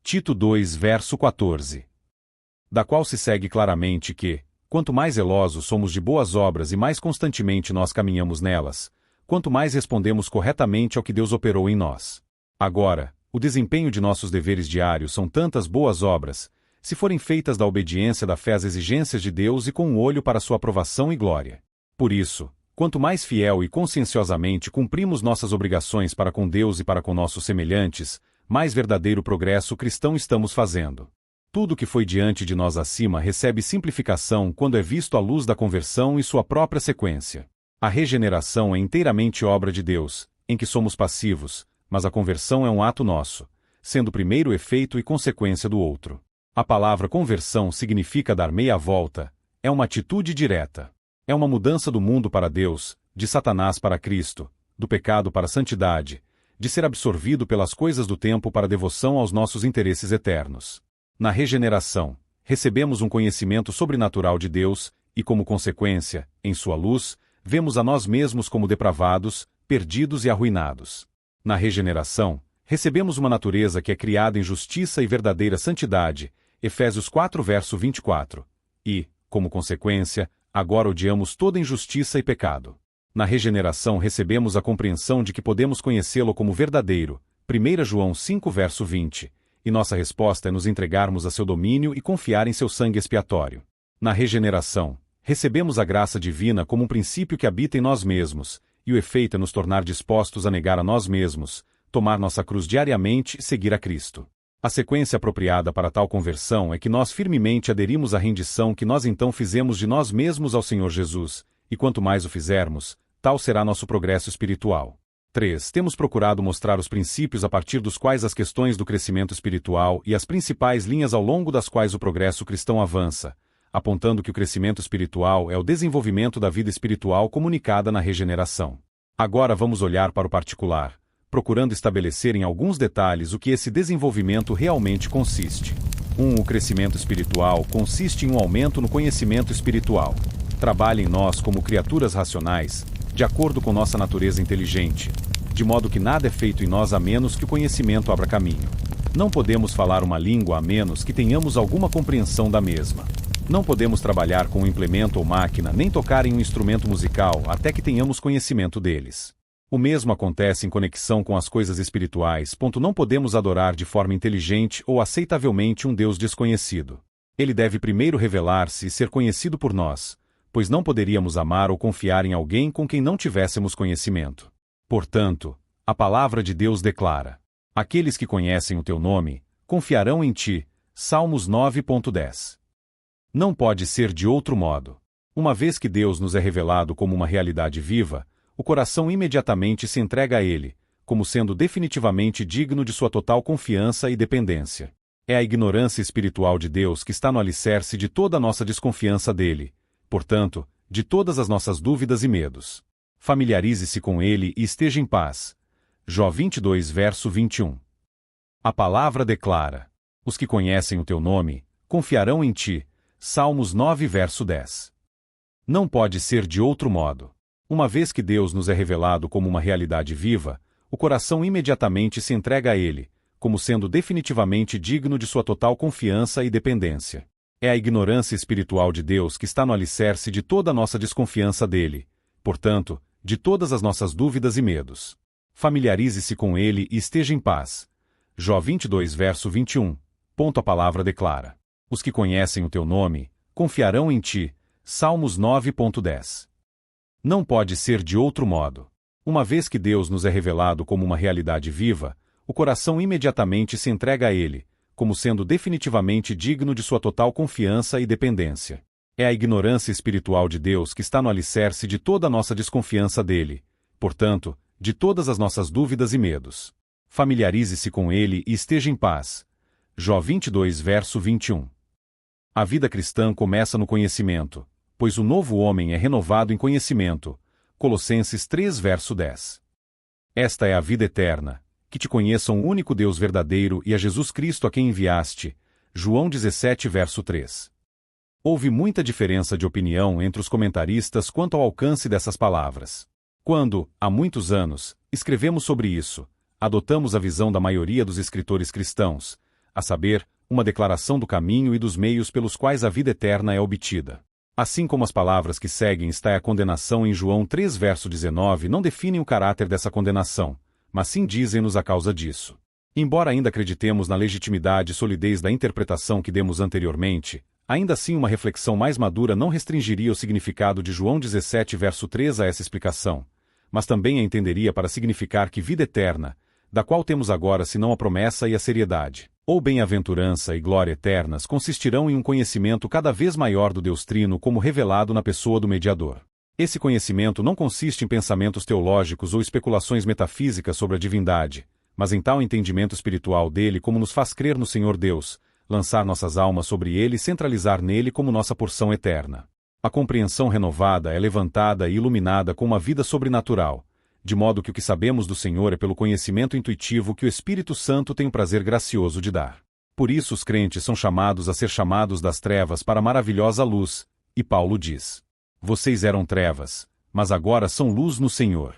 Tito 2, verso 14. Da qual se segue claramente que, quanto mais zelosos somos de boas obras e mais constantemente nós caminhamos nelas, quanto mais respondemos corretamente ao que Deus operou em nós. Agora, o desempenho de nossos deveres diários são tantas boas obras, se forem feitas da obediência da fé às exigências de Deus e com um olho para sua aprovação e glória. Por isso, Quanto mais fiel e conscienciosamente cumprimos nossas obrigações para com Deus e para com nossos semelhantes, mais verdadeiro progresso cristão estamos fazendo. Tudo que foi diante de nós acima recebe simplificação quando é visto à luz da conversão e sua própria sequência. A regeneração é inteiramente obra de Deus, em que somos passivos, mas a conversão é um ato nosso, sendo primeiro efeito e consequência do outro. A palavra conversão significa dar meia volta, é uma atitude direta. É uma mudança do mundo para Deus, de Satanás para Cristo, do pecado para a santidade, de ser absorvido pelas coisas do tempo para devoção aos nossos interesses eternos. Na regeneração, recebemos um conhecimento sobrenatural de Deus e, como consequência, em sua luz, vemos a nós mesmos como depravados, perdidos e arruinados. Na regeneração, recebemos uma natureza que é criada em justiça e verdadeira santidade, Efésios 4 verso 24, e, como consequência, agora odiamos toda injustiça e pecado. Na regeneração recebemos a compreensão de que podemos conhecê-lo como verdadeiro, 1 João 5 verso 20, e nossa resposta é nos entregarmos a seu domínio e confiar em seu sangue expiatório. Na regeneração, recebemos a graça divina como um princípio que habita em nós mesmos, e o efeito é nos tornar dispostos a negar a nós mesmos, tomar nossa cruz diariamente e seguir a Cristo. A sequência apropriada para tal conversão é que nós firmemente aderimos à rendição que nós então fizemos de nós mesmos ao Senhor Jesus, e quanto mais o fizermos, tal será nosso progresso espiritual. 3. Temos procurado mostrar os princípios a partir dos quais as questões do crescimento espiritual e as principais linhas ao longo das quais o progresso cristão avança, apontando que o crescimento espiritual é o desenvolvimento da vida espiritual comunicada na regeneração. Agora vamos olhar para o particular, procurando estabelecer em alguns detalhes o que esse desenvolvimento realmente consiste. 1. O crescimento espiritual consiste em um aumento no conhecimento espiritual. Trabalha em nós como criaturas racionais, de acordo com nossa natureza inteligente, de modo que nada é feito em nós a menos que o conhecimento abra caminho. Não podemos falar uma língua a menos que tenhamos alguma compreensão da mesma. Não podemos trabalhar com um implemento ou máquina, nem tocar em um instrumento musical até que tenhamos conhecimento deles. O mesmo acontece em conexão com as coisas espirituais. Não podemos adorar de forma inteligente ou aceitavelmente um Deus desconhecido. Ele deve primeiro revelar-se e ser conhecido por nós, pois não poderíamos amar ou confiar em alguém com quem não tivéssemos conhecimento. Portanto, a palavra de Deus declara: aqueles que conhecem o teu nome, confiarão em ti. Salmos 9.10. Não pode ser de outro modo. Uma vez que Deus nos é revelado como uma realidade viva, o coração imediatamente se entrega a Ele, como sendo definitivamente digno de sua total confiança e dependência. É a ignorância espiritual de Deus que está no alicerce de toda a nossa desconfiança dele, portanto, de todas as nossas dúvidas e medos. Familiarize-se com ele e esteja em paz. Jó 22 verso 21. A palavra declara: os que conhecem o teu nome, confiarão em ti. Salmos 9 verso 10. Não pode ser de outro modo. Uma vez que Deus nos é revelado como uma realidade viva, o coração imediatamente se entrega a ele, como sendo definitivamente digno de sua total confiança e dependência. É a ignorância espiritual de Deus que está no alicerce de toda a nossa desconfiança dele, portanto, de todas as nossas dúvidas e medos. Familiarize-se com ele e esteja em paz. Jó 22 verso 21. A palavra declara: os que conhecem o teu nome, confiarão em ti. Salmos 9.10. Não pode ser de outro modo. Uma vez que Deus nos é revelado como uma realidade viva, o coração imediatamente se entrega a ele, como sendo definitivamente digno de sua total confiança e dependência. É a ignorância espiritual de Deus que está no alicerce de toda a nossa desconfiança dele, portanto, de todas as nossas dúvidas e medos. Familiarize-se com ele e esteja em paz. Jó 22 verso 21. A vida cristã começa no conhecimento, pois o novo homem é renovado em conhecimento. Colossenses 3 verso 10. Esta é a vida eterna, que te conheçam o único Deus verdadeiro e a Jesus Cristo a quem enviaste. João 17 verso 3. Houve muita diferença de opinião entre os comentaristas quanto ao alcance dessas palavras. Quando, há muitos anos, escrevemos sobre isso, adotamos a visão da maioria dos escritores cristãos, a saber, uma declaração do caminho e dos meios pelos quais a vida eterna é obtida. Assim como as palavras que seguem está a condenação em João 3 verso 19 não definem o caráter dessa condenação, mas sim dizem-nos a causa disso. Embora ainda acreditemos na legitimidade e solidez da interpretação que demos anteriormente, Ainda assim, uma reflexão mais madura não restringiria o significado de João 17 verso 3 a essa explicação, mas também a entenderia para significar que vida eterna, da qual temos agora senão a promessa e a seriedade, ou bem-aventurança e glória eternas consistirão em um conhecimento cada vez maior do Deus Trino como revelado na pessoa do mediador. Esse conhecimento não consiste em pensamentos teológicos ou especulações metafísicas sobre a divindade, mas em tal entendimento espiritual dele como nos faz crer no Senhor Deus, lançar nossas almas sobre ele e centralizar nele como nossa porção eterna. A compreensão renovada é levantada e iluminada com uma vida sobrenatural, de modo que o que sabemos do Senhor é pelo conhecimento intuitivo que o Espírito Santo tem o prazer gracioso de dar. Por isso os crentes são chamados a ser chamados das trevas para a maravilhosa luz, e Paulo diz: vocês eram trevas, mas agora são luz no Senhor.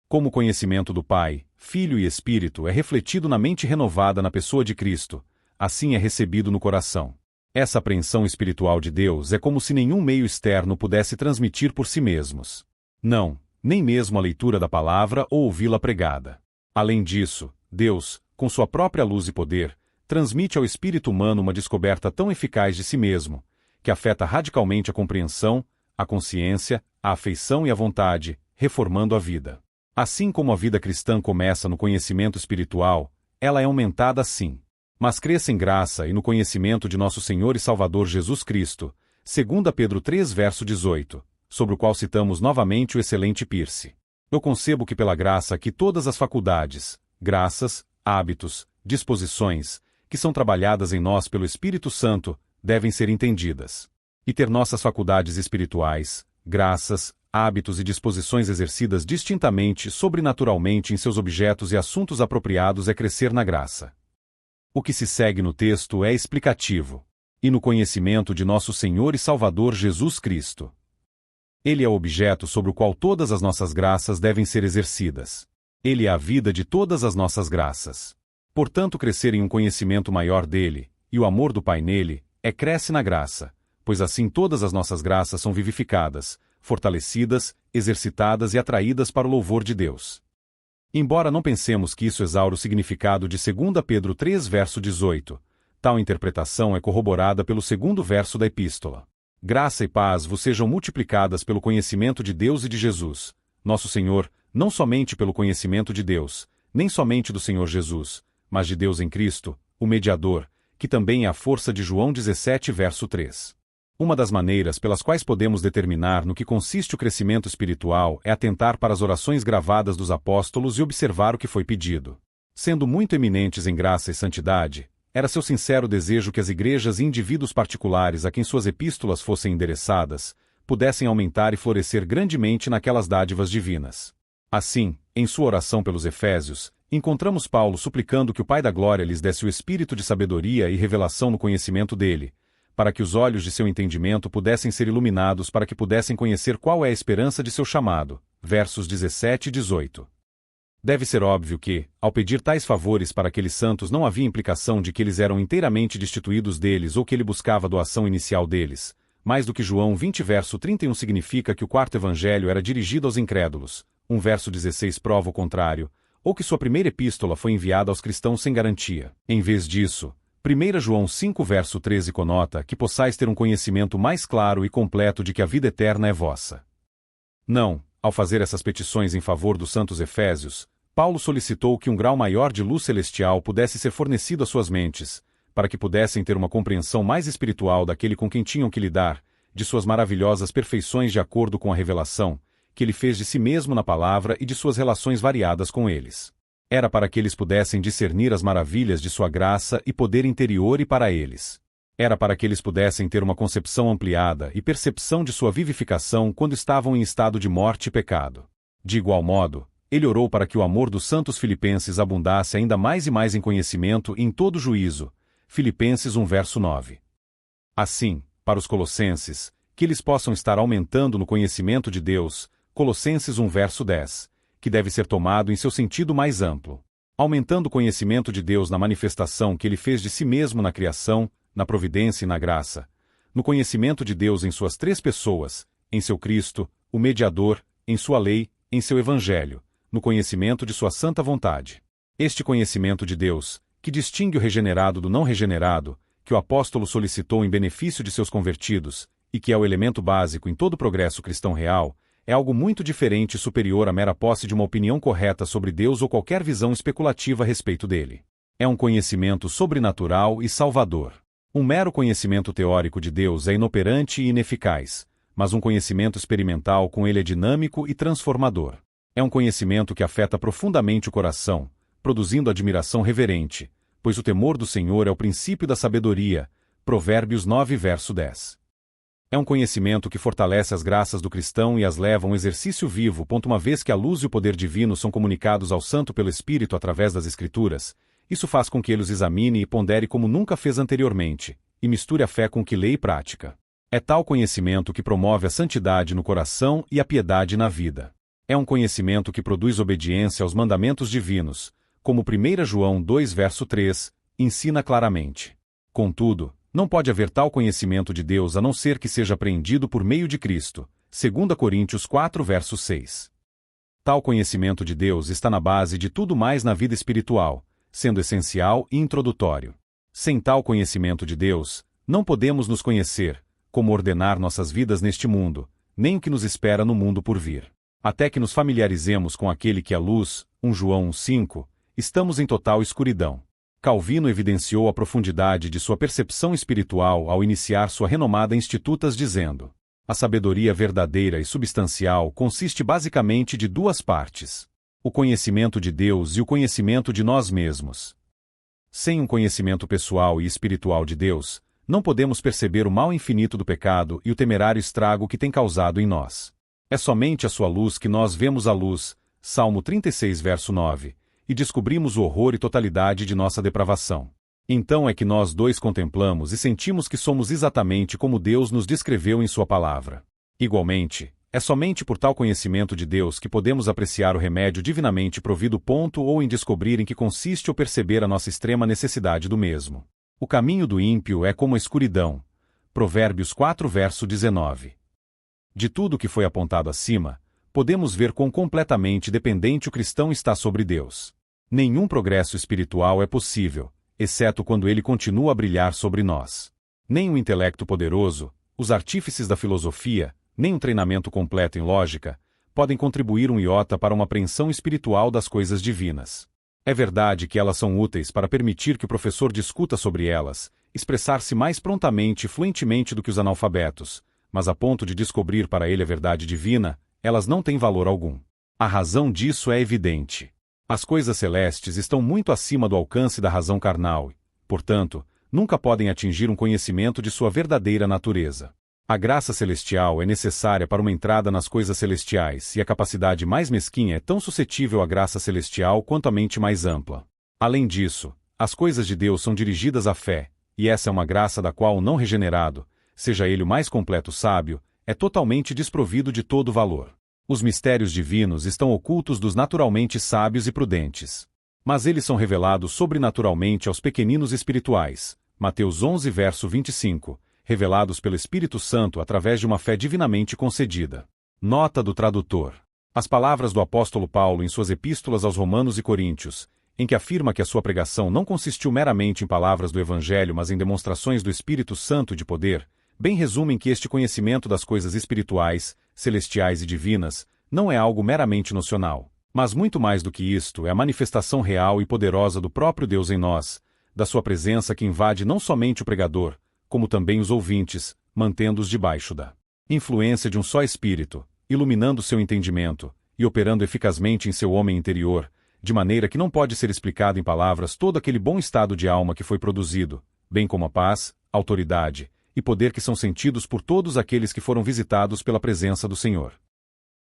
Como o conhecimento do Pai, Filho e Espírito é refletido na mente renovada na pessoa de Cristo, assim é recebido no coração. Essa apreensão espiritual de Deus é como se nenhum meio externo pudesse transmitir por si mesmos. Não, nem mesmo a leitura da palavra ou ouvi-la pregada. Além disso, Deus, com sua própria luz e poder, transmite ao espírito humano uma descoberta tão eficaz de si mesmo, que afeta radicalmente a compreensão, a consciência, a afeição e a vontade, reformando a vida. Assim como a vida cristã começa no conhecimento espiritual, ela é aumentada assim. Mas cresça em graça e no conhecimento de nosso Senhor e Salvador Jesus Cristo, 2 Pedro 3 verso 18, sobre o qual citamos novamente o excelente Pierce. Eu concebo que pela graça que todas as faculdades, graças, hábitos, disposições, que são trabalhadas em nós pelo Espírito Santo, devem ser entendidas. E ter nossas faculdades espirituais, graças, hábitos e disposições exercidas distintamente, sobrenaturalmente em seus objetos e assuntos apropriados é crescer na graça. O que se segue no texto é explicativo, e no conhecimento de nosso Senhor e Salvador Jesus Cristo. Ele é o objeto sobre o qual todas as nossas graças devem ser exercidas. Ele é a vida de todas as nossas graças. Portanto, crescer em um conhecimento maior dele, e o amor do Pai nele, cresce na graça, pois assim todas as nossas graças são vivificadas, fortalecidas, exercitadas e atraídas para o louvor de Deus. Embora não pensemos que isso exaure o significado de 2 Pedro 3 verso 18, tal interpretação é corroborada pelo segundo verso da epístola. Graça e paz vos sejam multiplicadas pelo conhecimento de Deus e de Jesus, nosso Senhor, não somente pelo conhecimento de Deus, nem somente do Senhor Jesus, mas de Deus em Cristo, o mediador, que também é a força de João 17 verso 3. Uma das maneiras pelas quais podemos determinar no que consiste o crescimento espiritual é atentar para as orações gravadas dos apóstolos e observar o que foi pedido. Sendo muito eminentes em graça e santidade, era seu sincero desejo que as igrejas e indivíduos particulares a quem suas epístolas fossem endereçadas, pudessem aumentar e florescer grandemente naquelas dádivas divinas. Assim, em sua oração pelos Efésios, encontramos Paulo suplicando que o Pai da Glória lhes desse o espírito de sabedoria e revelação no conhecimento dele, para que os olhos de seu entendimento pudessem ser iluminados para que pudessem conhecer qual é a esperança de seu chamado. Versos 17 e 18. Deve ser óbvio que, ao pedir tais favores para aqueles santos não havia implicação de que eles eram inteiramente destituídos deles ou que ele buscava a doação inicial deles, mais do que João 20 verso 31 significa que o quarto evangelho era dirigido aos incrédulos, verso 16 prova o contrário, ou que sua primeira epístola foi enviada aos cristãos sem garantia. Em vez disso, 1 João 5 verso 13 conota que possais ter um conhecimento mais claro e completo de que a vida eterna é vossa. Não, ao fazer essas petições em favor dos santos Efésios, Paulo solicitou que um grau maior de luz celestial pudesse ser fornecido às suas mentes, para que pudessem ter uma compreensão mais espiritual daquele com quem tinham que lidar, de suas maravilhosas perfeições de acordo com a revelação, que ele fez de si mesmo na palavra e de suas relações variadas com eles. Era para que eles pudessem discernir as maravilhas de sua graça e poder interior e para eles. Era para que eles pudessem ter uma concepção ampliada e percepção de sua vivificação quando estavam em estado de morte e pecado. De igual modo, ele orou para que o amor dos santos filipenses abundasse ainda mais e mais em conhecimento e em todo juízo. Filipenses 1 verso 9. Assim, para os colossenses, que eles possam estar aumentando no conhecimento de Deus, Colossenses 1 verso 10, que deve ser tomado em seu sentido mais amplo. Aumentando o conhecimento de Deus na manifestação que ele fez de si mesmo na criação, na providência e na graça. No conhecimento de Deus em suas três pessoas, em seu Cristo, o mediador, em sua lei, em seu evangelho, no conhecimento de sua santa vontade. Este conhecimento de Deus, que distingue o regenerado do não regenerado, que o apóstolo solicitou em benefício de seus convertidos, e que é o elemento básico em todo progresso cristão real, é algo muito diferente e superior à mera posse de uma opinião correta sobre Deus ou qualquer visão especulativa a respeito dele. É um conhecimento sobrenatural e salvador. Um mero conhecimento teórico de Deus é inoperante e ineficaz, mas um conhecimento experimental com ele é dinâmico e transformador. É um conhecimento que afeta profundamente o coração, produzindo admiração reverente, pois o temor do Senhor é o princípio da sabedoria. Provérbios 9, verso 10. É um conhecimento que fortalece as graças do cristão e as leva a um exercício vivo. Uma vez que a luz e o poder divino são comunicados ao santo pelo Espírito através das Escrituras, isso faz com que ele os examine e pondere como nunca fez anteriormente, e misture a fé com o que lê e prática. É tal conhecimento que promove a santidade no coração e a piedade na vida. É um conhecimento que produz obediência aos mandamentos divinos, como 1 João 2, verso 3, ensina claramente. Contudo, não pode haver tal conhecimento de Deus a não ser que seja apreendido por meio de Cristo, 2 Coríntios 4, verso 6. Tal conhecimento de Deus está na base de tudo mais na vida espiritual, sendo essencial e introdutório. Sem tal conhecimento de Deus, não podemos nos conhecer, como ordenar nossas vidas neste mundo, nem o que nos espera no mundo por vir. Até que nos familiarizemos com aquele que é luz, 1 João 1,5, estamos em total escuridão. Calvino evidenciou a profundidade de sua percepção espiritual ao iniciar sua renomada Institutas dizendo: a sabedoria verdadeira e substancial consiste basicamente de duas partes: o conhecimento de Deus e o conhecimento de nós mesmos. Sem um conhecimento pessoal e espiritual de Deus, não podemos perceber o mal infinito do pecado e o temerário estrago que tem causado em nós. É somente a sua luz que nós vemos a luz, Salmo 36, verso 9, e descobrimos o horror e totalidade de nossa depravação. Então é que nós dois contemplamos e sentimos que somos exatamente como Deus nos descreveu em sua palavra. Igualmente, é somente por tal conhecimento de Deus que podemos apreciar o remédio divinamente provido ou em descobrir em que consiste ou perceber a nossa extrema necessidade do mesmo. O caminho do ímpio é como a escuridão. Provérbios 4, verso 19. De tudo o que foi apontado acima, podemos ver quão completamente dependente o cristão está sobre Deus. Nenhum progresso espiritual é possível, exceto quando ele continua a brilhar sobre nós. Nem um intelecto poderoso, os artífices da filosofia, nem um treinamento completo em lógica, podem contribuir um iota para uma apreensão espiritual das coisas divinas. É verdade que elas são úteis para permitir que o professor discuta sobre elas, expressar-se mais prontamente e fluentemente do que os analfabetos, mas a ponto de descobrir para ele a verdade divina, elas não têm valor algum. A razão disso é evidente. As coisas celestes estão muito acima do alcance da razão carnal e, portanto, nunca podem atingir um conhecimento de sua verdadeira natureza. A graça celestial é necessária para uma entrada nas coisas celestiais e a capacidade mais mesquinha é tão suscetível à graça celestial quanto a mente mais ampla. Além disso, as coisas de Deus são dirigidas à fé, e essa é uma graça da qual o não regenerado, seja ele o mais completo sábio, é totalmente desprovido de todo valor. Os mistérios divinos estão ocultos dos naturalmente sábios e prudentes. Mas eles são revelados sobrenaturalmente aos pequeninos espirituais. Mateus 11, verso 25, revelados pelo Espírito Santo através de uma fé divinamente concedida. Nota do tradutor. As palavras do apóstolo Paulo em suas epístolas aos Romanos e Coríntios, em que afirma que a sua pregação não consistiu meramente em palavras do Evangelho mas em demonstrações do Espírito Santo e de poder, bem resumem que este conhecimento das coisas espirituais, celestiais e divinas, não é algo meramente nocional, mas muito mais do que isto é a manifestação real e poderosa do próprio Deus em nós, da sua presença que invade não somente o pregador, como também os ouvintes, mantendo-os debaixo da influência de um só Espírito, iluminando seu entendimento, e operando eficazmente em seu homem interior, de maneira que não pode ser explicado em palavras todo aquele bom estado de alma que foi produzido, bem como a paz, autoridade e poder que são sentidos por todos aqueles que foram visitados pela presença do Senhor.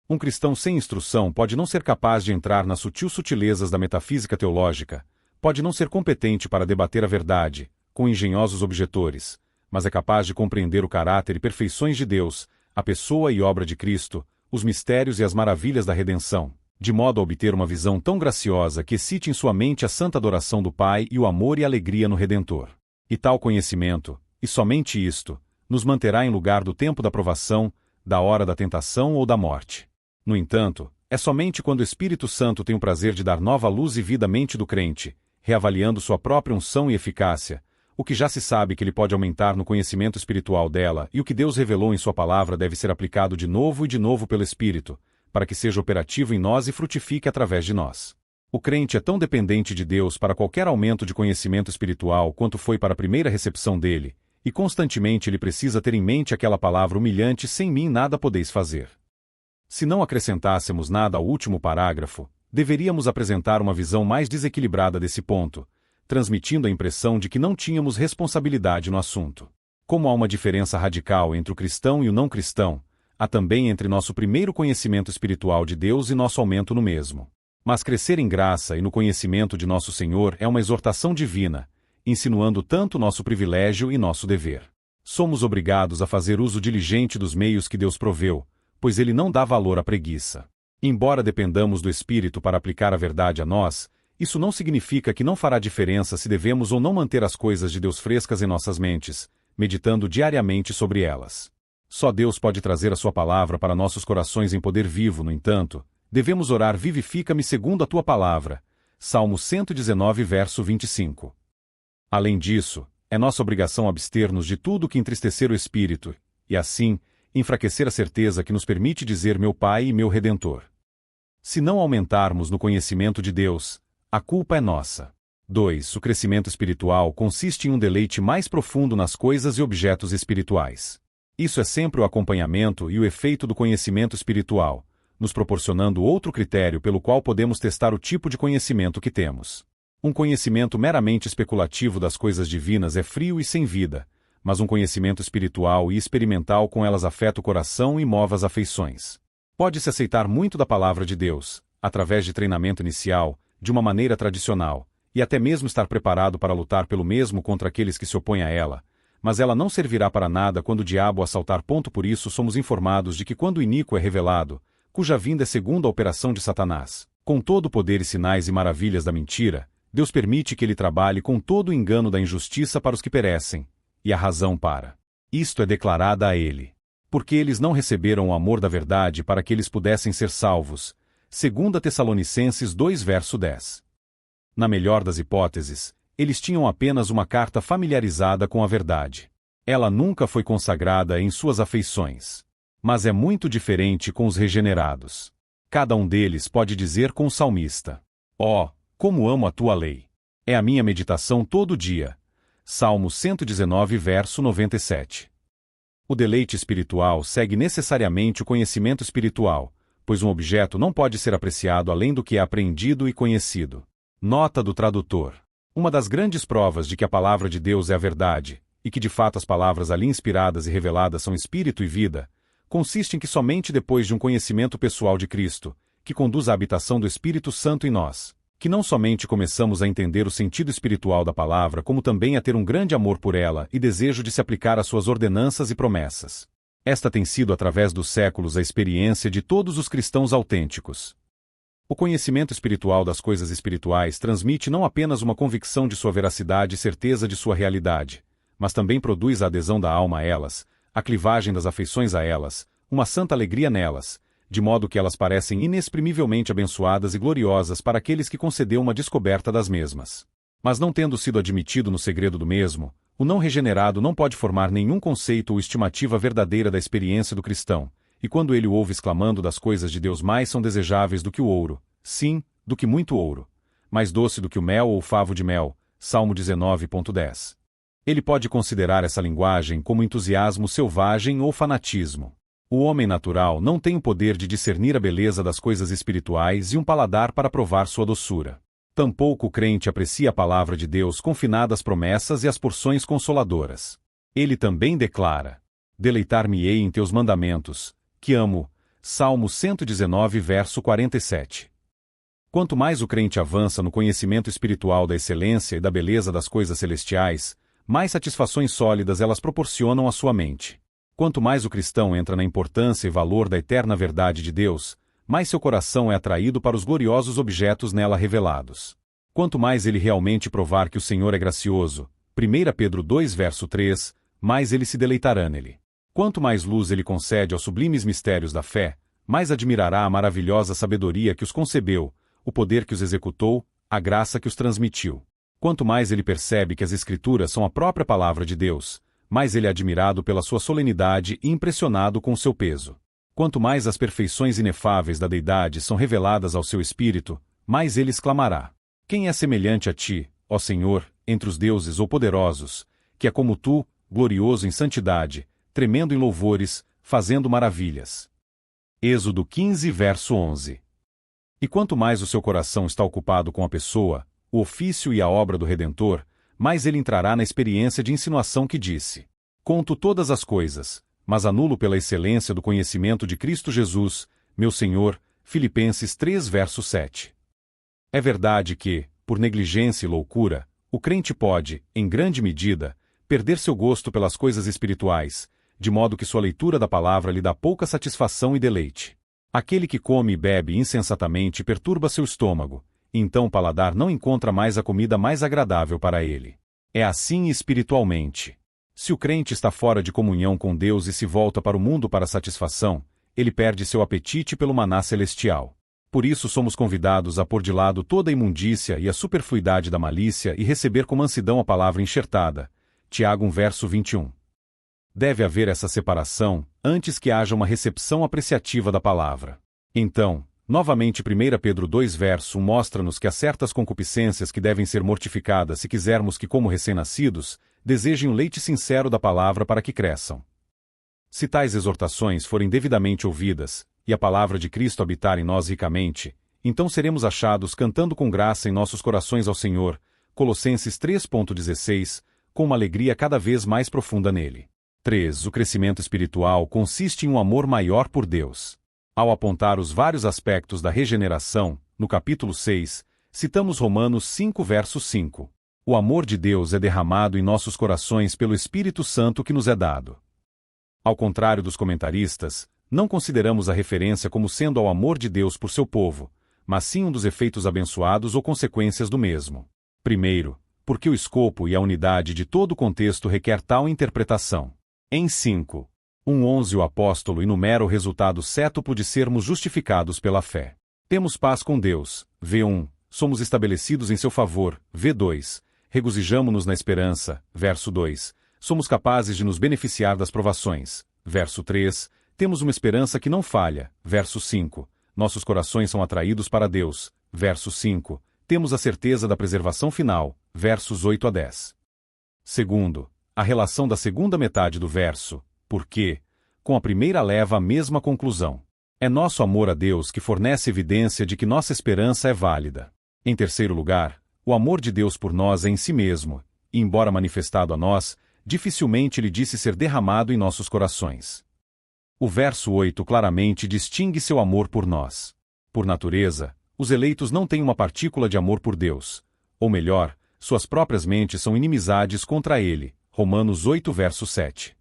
Um cristão sem instrução pode não ser capaz de entrar nas sutilezas da metafísica teológica, pode não ser competente para debater a verdade, com engenhosos objetores, mas é capaz de compreender o caráter e perfeições de Deus, a pessoa e obra de Cristo, os mistérios e as maravilhas da redenção, de modo a obter uma visão tão graciosa que excite em sua mente a santa adoração do Pai e o amor e alegria no Redentor. E tal conhecimento, e somente isto, nos manterá em lugar do tempo da provação, da hora da tentação ou da morte. No entanto, é somente quando o Espírito Santo tem o prazer de dar nova luz e vida à mente do crente, reavaliando sua própria unção e eficácia, o que já se sabe que ele pode aumentar no conhecimento espiritual dela e o que Deus revelou em sua palavra deve ser aplicado de novo e de novo pelo Espírito, para que seja operativo em nós e frutifique através de nós. O crente é tão dependente de Deus para qualquer aumento de conhecimento espiritual quanto foi para a primeira recepção dele, e constantemente ele precisa ter em mente aquela palavra humilhante: sem mim nada podeis fazer. Se não acrescentássemos nada ao último parágrafo, deveríamos apresentar uma visão mais desequilibrada desse ponto, transmitindo a impressão de que não tínhamos responsabilidade no assunto. Como há uma diferença radical entre o cristão e o não cristão, há também entre nosso primeiro conhecimento espiritual de Deus e nosso aumento no mesmo. Mas crescer em graça e no conhecimento de nosso Senhor é uma exortação divina, insinuando tanto nosso privilégio e nosso dever. Somos obrigados a fazer uso diligente dos meios que Deus proveu, pois Ele não dá valor à preguiça. Embora dependamos do Espírito para aplicar a verdade a nós, isso não significa que não fará diferença se devemos ou não manter as coisas de Deus frescas em nossas mentes, meditando diariamente sobre elas. Só Deus pode trazer a sua palavra para nossos corações em poder vivo, no entanto, devemos orar: vivifica-me segundo a tua palavra. Salmo 119, verso 25. Além disso, é nossa obrigação abster-nos de tudo que entristecer o Espírito, e assim, enfraquecer a certeza que nos permite dizer meu Pai e meu Redentor. Se não aumentarmos no conhecimento de Deus, a culpa é nossa. 2. O crescimento espiritual consiste em um deleite mais profundo nas coisas e objetos espirituais. Isso é sempre o acompanhamento e o efeito do conhecimento espiritual, nos proporcionando outro critério pelo qual podemos testar o tipo de conhecimento que temos. Um conhecimento meramente especulativo das coisas divinas é frio e sem vida, mas um conhecimento espiritual e experimental com elas afeta o coração e move as afeições. Pode-se aceitar muito da palavra de Deus, através de treinamento inicial, de uma maneira tradicional, e até mesmo estar preparado para lutar pelo mesmo contra aqueles que se opõem a ela, mas ela não servirá para nada quando o diabo assaltar. Por isso somos informados de que quando o iníquo é revelado, cuja vinda é segundo a operação de Satanás, com todo o poder e sinais e maravilhas da mentira, Deus permite que ele trabalhe com todo o engano da injustiça para os que perecem, e a razão para isto é declarada a ele. Porque eles não receberam o amor da verdade para que eles pudessem ser salvos. 2 Tessalonicenses 2 verso 10. Na melhor das hipóteses, eles tinham apenas uma carta familiarizada com a verdade. Ela nunca foi consagrada em suas afeições. Mas é muito diferente com os regenerados. Cada um deles pode dizer com o salmista: ó, como amo a tua lei! É a minha meditação todo dia. Salmo 119 verso 97. O deleite espiritual segue necessariamente o conhecimento espiritual, pois um objeto não pode ser apreciado além do que é apreendido e conhecido. Nota do tradutor. Uma das grandes provas de que a palavra de Deus é a verdade, e que de fato as palavras ali inspiradas e reveladas são espírito e vida, consiste em que somente depois de um conhecimento pessoal de Cristo, que conduz à habitação do Espírito Santo em nós, que não somente começamos a entender o sentido espiritual da palavra, como também a ter um grande amor por ela e desejo de se aplicar às suas ordenanças e promessas. Esta tem sido através dos séculos a experiência de todos os cristãos autênticos. O conhecimento espiritual das coisas espirituais transmite não apenas uma convicção de sua veracidade e certeza de sua realidade, mas também produz a adesão da alma a elas, a clivagem das afeições a elas, uma santa alegria nelas, de modo que elas parecem inexprimivelmente abençoadas e gloriosas para aqueles que concedeu uma descoberta das mesmas. Mas não tendo sido admitido no segredo do mesmo, o não regenerado não pode formar nenhum conceito ou estimativa verdadeira da experiência do cristão, e quando ele o ouve exclamando das coisas de Deus mais são desejáveis do que o ouro, sim, do que muito ouro, mais doce do que o mel ou o favo de mel, Salmo 19.10. Ele pode considerar essa linguagem como entusiasmo selvagem ou fanatismo. O homem natural não tem o poder de discernir a beleza das coisas espirituais e um paladar para provar sua doçura. Tampouco o crente aprecia a palavra de Deus confinada às promessas e às porções consoladoras. Ele também declara: deleitar-me-ei em teus mandamentos, que amo. Salmo 119 verso 47. Quanto mais o crente avança no conhecimento espiritual da excelência e da beleza das coisas celestiais, mais satisfações sólidas elas proporcionam à sua mente. Quanto mais o cristão entra na importância e valor da eterna verdade de Deus, mais seu coração é atraído para os gloriosos objetos nela revelados. Quanto mais ele realmente provar que o Senhor é gracioso, 1 Pedro 2 verso 3, mais ele se deleitará nele. Quanto mais luz ele concede aos sublimes mistérios da fé, mais admirará a maravilhosa sabedoria que os concebeu, o poder que os executou, a graça que os transmitiu. Quanto mais ele percebe que as Escrituras são a própria palavra de Deus, mais ele é admirado pela sua solenidade e impressionado com o seu peso. Quanto mais as perfeições inefáveis da deidade são reveladas ao seu espírito, mais ele exclamará: quem é semelhante a ti, ó Senhor, entre os deuses ou poderosos, que é como tu, glorioso em santidade, tremendo em louvores, fazendo maravilhas. Êxodo 15, verso 11. E quanto mais o seu coração está ocupado com a pessoa, o ofício e a obra do Redentor, mais ele entrará na experiência de insinuação que disse: conto todas as coisas, mas anulo pela excelência do conhecimento de Cristo Jesus, meu Senhor. Filipenses 3, verso 7. É verdade que, por negligência e loucura, o crente pode, em grande medida, perder seu gosto pelas coisas espirituais, de modo que sua leitura da palavra lhe dá pouca satisfação e deleite. Aquele que come e bebe insensatamente perturba seu estômago, e então o paladar não encontra mais a comida mais agradável para ele. É assim espiritualmente. Se o crente está fora de comunhão com Deus e se volta para o mundo para satisfação, ele perde seu apetite pelo maná celestial. Por isso somos convidados a pôr de lado toda a imundícia e a superfluidade da malícia e receber com mansidão a palavra enxertada. Tiago 1, verso 21. Deve haver essa separação, antes que haja uma recepção apreciativa da palavra. Então, novamente 1 Pedro 2, verso 1 mostra-nos que há certas concupiscências que devem ser mortificadas se quisermos que, como recém-nascidos, desejem o leite sincero da palavra para que cresçam. Se tais exortações forem devidamente ouvidas, e a palavra de Cristo habitar em nós ricamente, então seremos achados cantando com graça em nossos corações ao Senhor, Colossenses 3,16, com uma alegria cada vez mais profunda nele. 3. O crescimento espiritual consiste em um amor maior por Deus. Ao apontar os vários aspectos da regeneração, no capítulo 6, citamos Romanos 5, verso 5. O amor de Deus é derramado em nossos corações pelo Espírito Santo que nos é dado. Ao contrário dos comentaristas, não consideramos a referência como sendo ao amor de Deus por seu povo, mas sim um dos efeitos abençoados ou consequências do mesmo. Primeiro, porque o escopo e a unidade de todo o contexto requer tal interpretação. Em 5:11 o apóstolo enumera o resultado cétuplo de sermos justificados pela fé. Temos paz com Deus, v1, somos estabelecidos em seu favor, v2, regozijamo-nos na esperança, verso 2, somos capazes de nos beneficiar das provações, verso 3, temos uma esperança que não falha, verso 5, nossos corações são atraídos para Deus, verso 5, temos a certeza da preservação final, versos 8 a 10. Segundo, a relação da segunda metade do verso, porque, com a primeira leva a mesma conclusão. É nosso amor a Deus que fornece evidência de que nossa esperança é válida. Em terceiro lugar, o amor de Deus por nós é em si mesmo, e embora manifestado a nós, dificilmente lhe disse ser derramado em nossos corações. O verso 8 claramente distingue seu amor por nós. Por natureza, os eleitos não têm uma partícula de amor por Deus, ou melhor, suas próprias mentes são inimizades contra ele, Romanos 8, verso 7.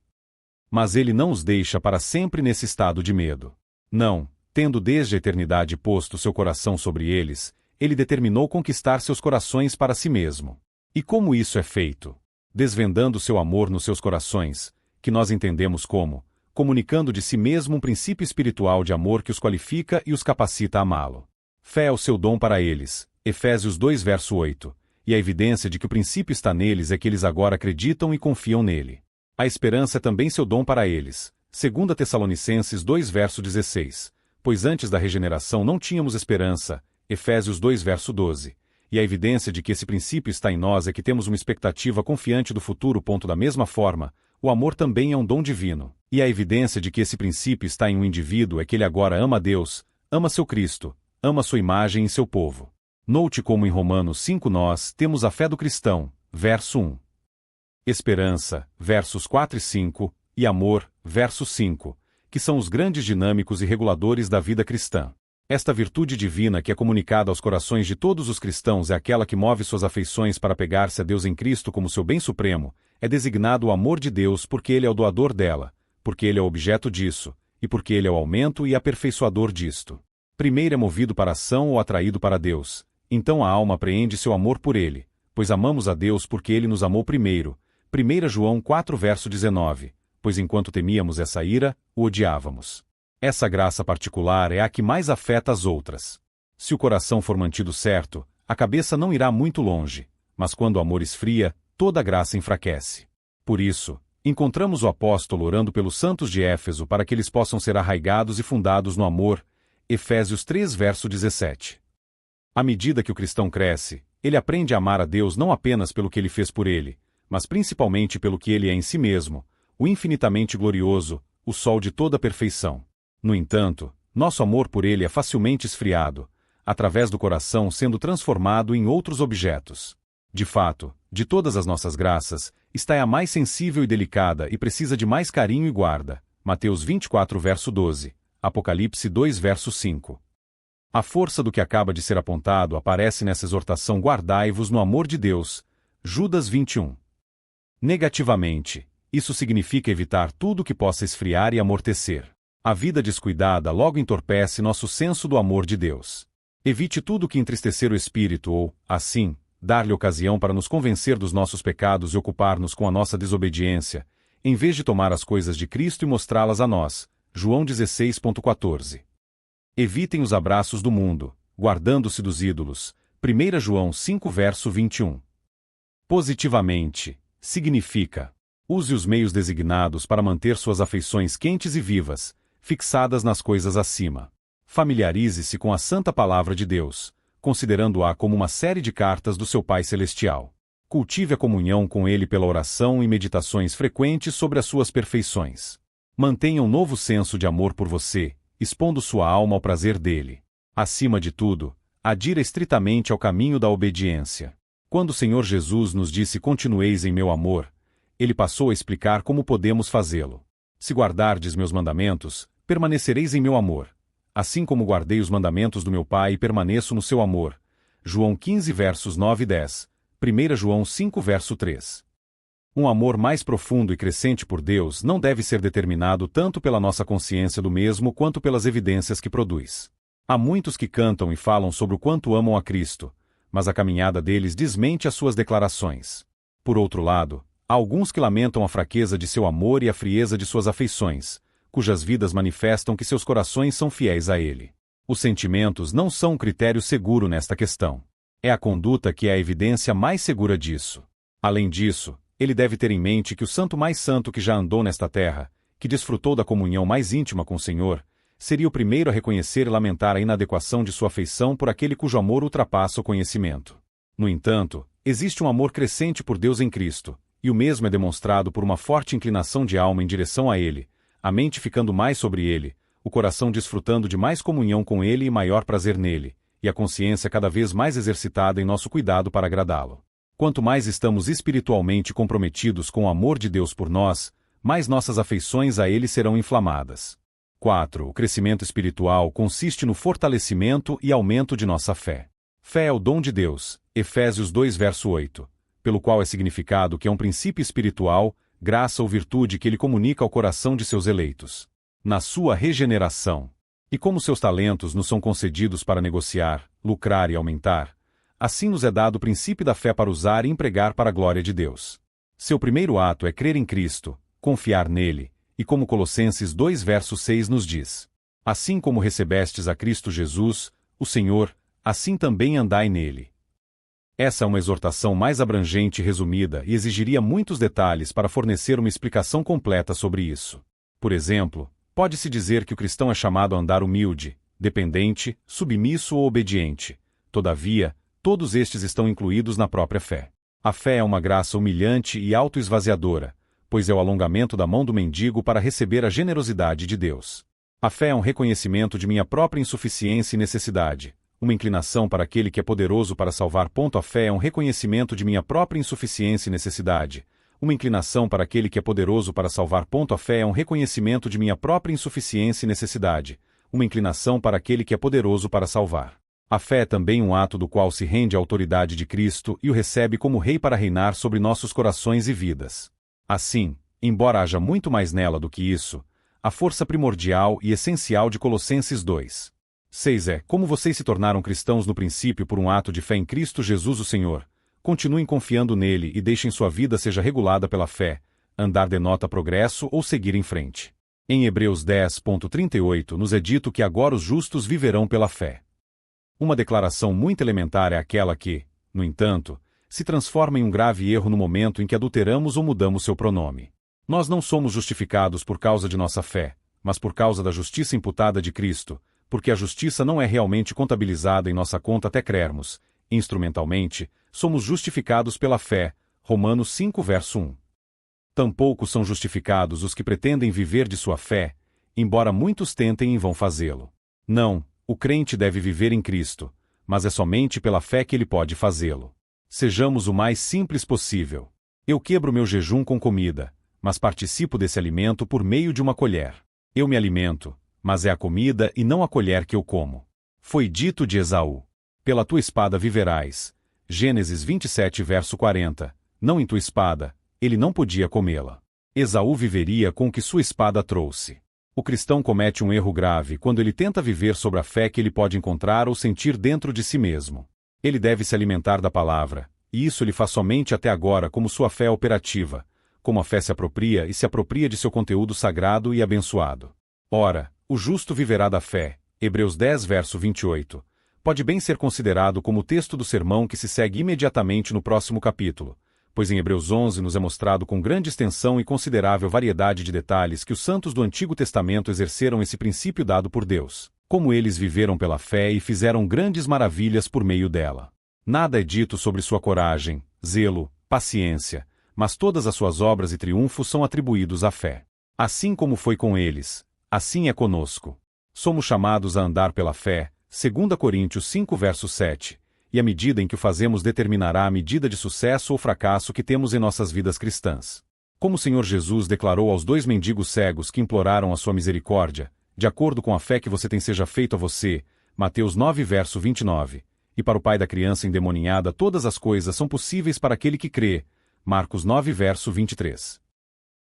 Mas ele não os deixa para sempre nesse estado de medo. Não, tendo desde a eternidade posto seu coração sobre eles, ele determinou conquistar seus corações para si mesmo. E como isso é feito? Desvendando seu amor nos seus corações, que nós entendemos como comunicando de si mesmo um princípio espiritual de amor que os qualifica e os capacita a amá-lo. Fé é o seu dom para eles, Efésios 2, verso 8, e a evidência de que o princípio está neles é que eles agora acreditam e confiam nele. A esperança é também seu dom para eles, 2 Tessalonicenses 2, verso 16, pois antes da regeneração não tínhamos esperança, Efésios 2, verso 12, e a evidência de que esse princípio está em nós é que temos uma expectativa confiante do futuro. Da mesma forma, o amor também é um dom divino, e a evidência de que esse princípio está em um indivíduo é que ele agora ama a Deus, ama seu Cristo, ama sua imagem e seu povo. Note como em Romanos 5 nós temos a fé do cristão, verso 1. Esperança, versos 4 e 5, e amor, verso 5, que são os grandes dinâmicos e reguladores da vida cristã. Esta virtude divina que é comunicada aos corações de todos os cristãos é aquela que move suas afeições para pegar-se a Deus em Cristo como seu bem supremo, é designado o amor de Deus porque ele é o doador dela, porque ele é o objeto disso, e porque ele é o aumento e aperfeiçoador disto. Primeiro é movido para ação ou atraído para Deus, então a alma apreende seu amor por ele, pois amamos a Deus porque ele nos amou primeiro. 1 João 4, verso 19, pois enquanto temíamos essa ira, o odiávamos. Essa graça particular é a que mais afeta as outras. Se o coração for mantido certo, a cabeça não irá muito longe, mas quando o amor esfria, toda a graça enfraquece. Por isso, encontramos o apóstolo orando pelos santos de Éfeso para que eles possam ser arraigados e fundados no amor. Efésios 3, verso 17. À medida que o cristão cresce, ele aprende a amar a Deus não apenas pelo que ele fez por ele, mas principalmente pelo que ele é em si mesmo, o infinitamente glorioso, o sol de toda a perfeição. No entanto, nosso amor por ele é facilmente esfriado, através do coração sendo transformado em outros objetos. De fato, de todas as nossas graças, esta é a mais sensível e delicada e precisa de mais carinho e guarda. Mateus 24, verso 12, Apocalipse 2, verso 5. A força do que acaba de ser apontado aparece nessa exortação: guardai-vos no amor de Deus. Judas 21. Negativamente, isso significa evitar tudo que possa esfriar e amortecer. A vida descuidada logo entorpece nosso senso do amor de Deus. Evite tudo que entristecer o espírito ou, assim, dar-lhe ocasião para nos convencer dos nossos pecados e ocupar-nos com a nossa desobediência, em vez de tomar as coisas de Cristo e mostrá-las a nós. João 16,14. Evitem os abraços do mundo, guardando-se dos ídolos. 1 João 5, verso 21. Positivamente, significa: use os meios designados para manter suas afeições quentes e vivas, fixadas nas coisas acima. Familiarize-se com a Santa Palavra de Deus, considerando-a como uma série de cartas do seu Pai Celestial. Cultive a comunhão com Ele pela oração e meditações frequentes sobre as suas perfeições. Mantenha um novo senso de amor por você, expondo sua alma ao prazer dele. Acima de tudo, adira estritamente ao caminho da obediência. Quando o Senhor Jesus nos disse: continueis em meu amor, ele passou a explicar como podemos fazê-lo. Se guardardes meus mandamentos, permanecereis em meu amor, assim como guardei os mandamentos do meu Pai e permaneço no seu amor. João 15, versos 9 e 10, 1 João 5, verso 3. Um amor mais profundo e crescente por Deus não deve ser determinado tanto pela nossa consciência do mesmo quanto pelas evidências que produz. Há muitos que cantam e falam sobre o quanto amam a Cristo, mas a caminhada deles desmente as suas declarações. Por outro lado, há alguns que lamentam a fraqueza de seu amor e a frieza de suas afeições, cujas vidas manifestam que seus corações são fiéis a Ele. Os sentimentos não são um critério seguro nesta questão. É a conduta que é a evidência mais segura disso. Além disso, ele deve ter em mente que o santo mais santo que já andou nesta terra, que desfrutou da comunhão mais íntima com o Senhor, seria o primeiro a reconhecer e lamentar a inadequação de sua afeição por aquele cujo amor ultrapassa o conhecimento. No entanto, existe um amor crescente por Deus em Cristo, e o mesmo é demonstrado por uma forte inclinação de alma em direção a Ele, a mente ficando mais sobre Ele, o coração desfrutando de mais comunhão com Ele e maior prazer nele, e a consciência cada vez mais exercitada em nosso cuidado para agradá-lo. Quanto mais estamos espiritualmente comprometidos com o amor de Deus por nós, mais nossas afeições a Ele serão inflamadas. 4. O crescimento espiritual consiste no fortalecimento e aumento de nossa fé. Fé é o dom de Deus, Efésios 2, verso 8, pelo qual é significado que é um princípio espiritual, graça ou virtude que Ele comunica ao coração de seus eleitos. Na sua regeneração. E como seus talentos nos são concedidos para negociar, lucrar e aumentar, assim nos é dado o princípio da fé para usar e empregar para a glória de Deus. Seu primeiro ato é crer em Cristo, confiar nele, e como Colossenses 2, verso 6 nos diz: assim como recebestes a Cristo Jesus, o Senhor, assim também andai nele. Essa é uma exortação mais abrangente e resumida e exigiria muitos detalhes para fornecer uma explicação completa sobre isso. Por exemplo, pode-se dizer que o cristão é chamado a andar humilde, dependente, submisso ou obediente. Todavia, todos estes estão incluídos na própria fé. A fé é uma graça humilhante e autoesvaziadora, pois é o alongamento da mão do mendigo para receber a generosidade de Deus. A fé é um reconhecimento de minha própria insuficiência e necessidade, uma inclinação para aquele que é poderoso para salvar. A fé é um reconhecimento de minha própria insuficiência e necessidade, uma inclinação para aquele que é poderoso para salvar. A fé é um reconhecimento de minha própria insuficiência e necessidade, uma inclinação para aquele que é poderoso para salvar. A fé é também um ato do qual se rende à autoridade de Cristo e o recebe como Rei para reinar sobre nossos corações e vidas. Assim, embora haja muito mais nela do que isso, a força primordial e essencial de Colossenses 2. 6 é: como vocês se tornaram cristãos no princípio por um ato de fé em Cristo Jesus o Senhor, continuem confiando nele e deixem sua vida seja regulada pela fé, andar denota progresso ou seguir em frente. Em Hebreus 10:38 nos é dito que agora os justos viverão pela fé. Uma declaração muito elementar é aquela que, no entanto, se transforma em um grave erro no momento em que adulteramos ou mudamos seu pronome. Nós não somos justificados por causa de nossa fé, mas por causa da justiça imputada de Cristo, porque a justiça não é realmente contabilizada em nossa conta até crermos. Instrumentalmente, somos justificados pela fé. Romanos 5 verso 1. Tampouco são justificados os que pretendem viver de sua fé, embora muitos tentem e vão fazê-lo. Não, o crente deve viver em Cristo, mas é somente pela fé que ele pode fazê-lo. Sejamos o mais simples possível. Eu quebro meu jejum com comida, mas participo desse alimento por meio de uma colher. Eu me alimento, mas é a comida e não a colher que eu como. Foi dito de Esaú: pela tua espada viverás. Gênesis 27 verso 40. Não em tua espada, ele não podia comê-la. Esaú viveria com o que sua espada trouxe. O cristão comete um erro grave quando ele tenta viver sobre a fé que ele pode encontrar ou sentir dentro de si mesmo. Ele deve se alimentar da palavra, e isso ele faz somente até agora como sua fé é operativa, como a fé se apropria e se apropria de seu conteúdo sagrado e abençoado. Ora, o justo viverá da fé, Hebreus 10 verso 28, pode bem ser considerado como o texto do sermão que se segue imediatamente no próximo capítulo, pois em Hebreus 11 nos é mostrado com grande extensão e considerável variedade de detalhes que os santos do Antigo Testamento exerceram esse princípio dado por Deus, como eles viveram pela fé e fizeram grandes maravilhas por meio dela. Nada é dito sobre sua coragem, zelo, paciência, mas todas as suas obras e triunfos são atribuídos à fé. Assim como foi com eles, assim é conosco. Somos chamados a andar pela fé, 2 Coríntios 5 verso 7, e a medida em que o fazemos determinará a medida de sucesso ou fracasso que temos em nossas vidas cristãs. Como o Senhor Jesus declarou aos 2 mendigos cegos que imploraram a sua misericórdia, de acordo com a fé que você tem seja feito a você, Mateus 9 verso 29, e para o pai da criança endemoninhada todas as coisas são possíveis para aquele que crê, Marcos 9 verso 23.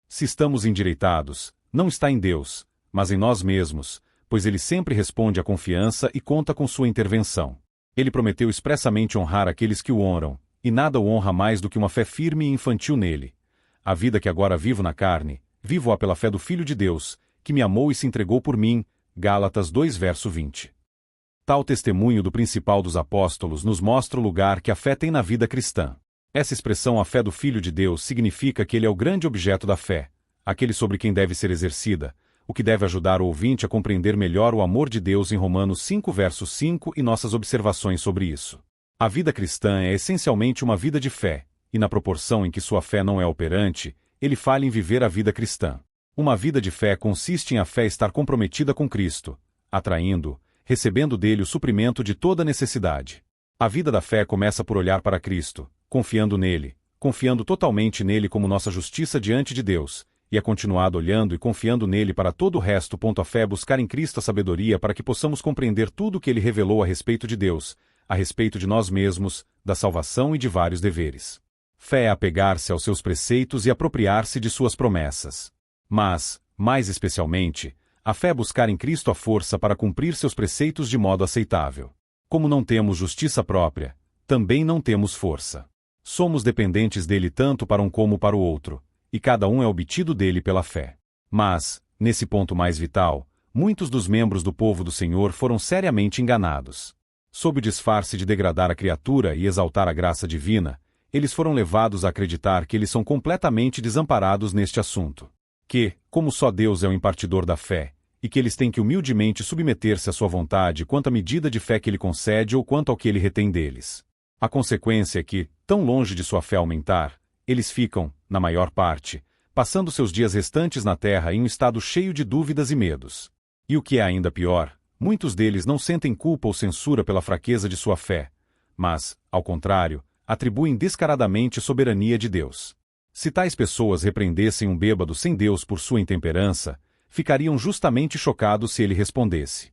Se estamos endireitados, não está em Deus, mas em nós mesmos, pois ele sempre responde à confiança e conta com sua intervenção. Ele prometeu expressamente honrar aqueles que o honram, e nada o honra mais do que uma fé firme e infantil nele. A vida que agora vivo na carne, vivo-a pela fé do Filho de Deus, que me amou e se entregou por mim, Gálatas 2 verso 20. Tal testemunho do principal dos apóstolos nos mostra o lugar que a fé tem na vida cristã. Essa expressão a fé do Filho de Deus significa que ele é o grande objeto da fé, aquele sobre quem deve ser exercida, o que deve ajudar o ouvinte a compreender melhor o amor de Deus em Romanos 5 verso 5 e nossas observações sobre isso. A vida cristã é essencialmente uma vida de fé, e na proporção em que sua fé não é operante, ele falha em viver a vida cristã. Uma vida de fé consiste em a fé estar comprometida com Cristo, atraindo, recebendo dele o suprimento de toda necessidade. A vida da fé começa por olhar para Cristo, confiando nele, confiando totalmente nele como nossa justiça diante de Deus, e é continuado olhando e confiando nele para todo o resto. A fé é buscar em Cristo a sabedoria para que possamos compreender tudo o que ele revelou a respeito de Deus, a respeito de nós mesmos, da salvação e de vários deveres. Fé é apegar-se aos seus preceitos e apropriar-se de suas promessas. Mas, mais especialmente, a fé é buscar em Cristo a força para cumprir seus preceitos de modo aceitável. Como não temos justiça própria, também não temos força. Somos dependentes dele tanto para um como para o outro, e cada um é obtido dele pela fé. Mas, nesse ponto mais vital, muitos dos membros do povo do Senhor foram seriamente enganados. Sob o disfarce de degradar a criatura e exaltar a graça divina, eles foram levados a acreditar que eles são completamente desamparados neste assunto. Que, como só Deus é o impartidor da fé, e que eles têm que humildemente submeter-se à sua vontade quanto à medida de fé que ele concede ou quanto ao que ele retém deles. A consequência é que, tão longe de sua fé aumentar, eles ficam, na maior parte, passando seus dias restantes na terra em um estado cheio de dúvidas e medos. E o que é ainda pior, muitos deles não sentem culpa ou censura pela fraqueza de sua fé, mas, ao contrário, atribuem descaradamente soberania de Deus. Se tais pessoas repreendessem um bêbado sem Deus por sua intemperança, ficariam justamente chocados se ele respondesse: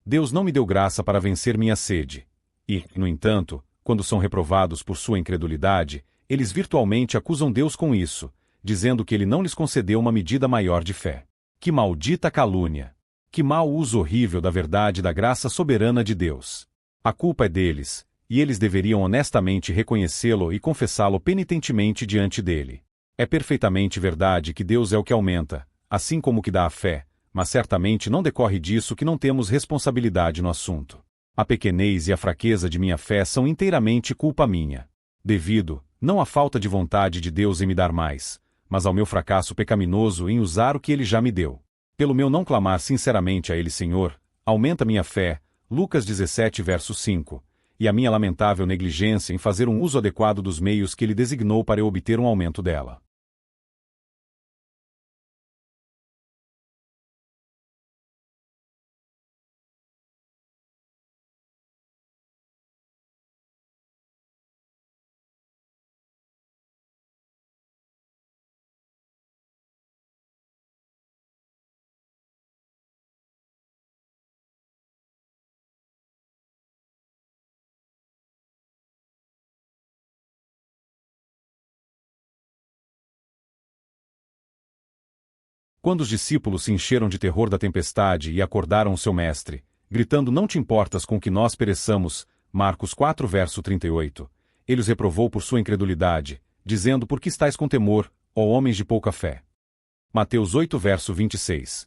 Deus não me deu graça para vencer minha sede. E, no entanto, quando são reprovados por sua incredulidade, eles virtualmente acusam Deus com isso, dizendo que ele não lhes concedeu uma medida maior de fé. Que maldita calúnia! Que mau uso horrível da verdade e da graça soberana de Deus! A culpa é deles, e eles deveriam honestamente reconhecê-lo e confessá-lo penitentemente diante dele. É perfeitamente verdade que Deus é o que aumenta, assim como o que dá a fé, mas certamente não decorre disso que não temos responsabilidade no assunto. A pequenez e a fraqueza de minha fé são inteiramente culpa minha. devido, não à falta de vontade de Deus em me dar mais, mas ao meu fracasso pecaminoso em usar o que Ele já me deu. Pelo meu não clamar sinceramente a Ele: Senhor, aumenta minha fé, Lucas 17 verso 5, e a minha lamentável negligência em fazer um uso adequado dos meios que Ele designou para eu obter um aumento dela. Quando os discípulos se encheram de terror da tempestade e acordaram o seu mestre, gritando: Não te importas com que nós pereçamos, Marcos 4 verso 38, ele os reprovou por sua incredulidade, dizendo: Por que estáis com temor, ó homens de pouca fé? Mateus 8 verso 26.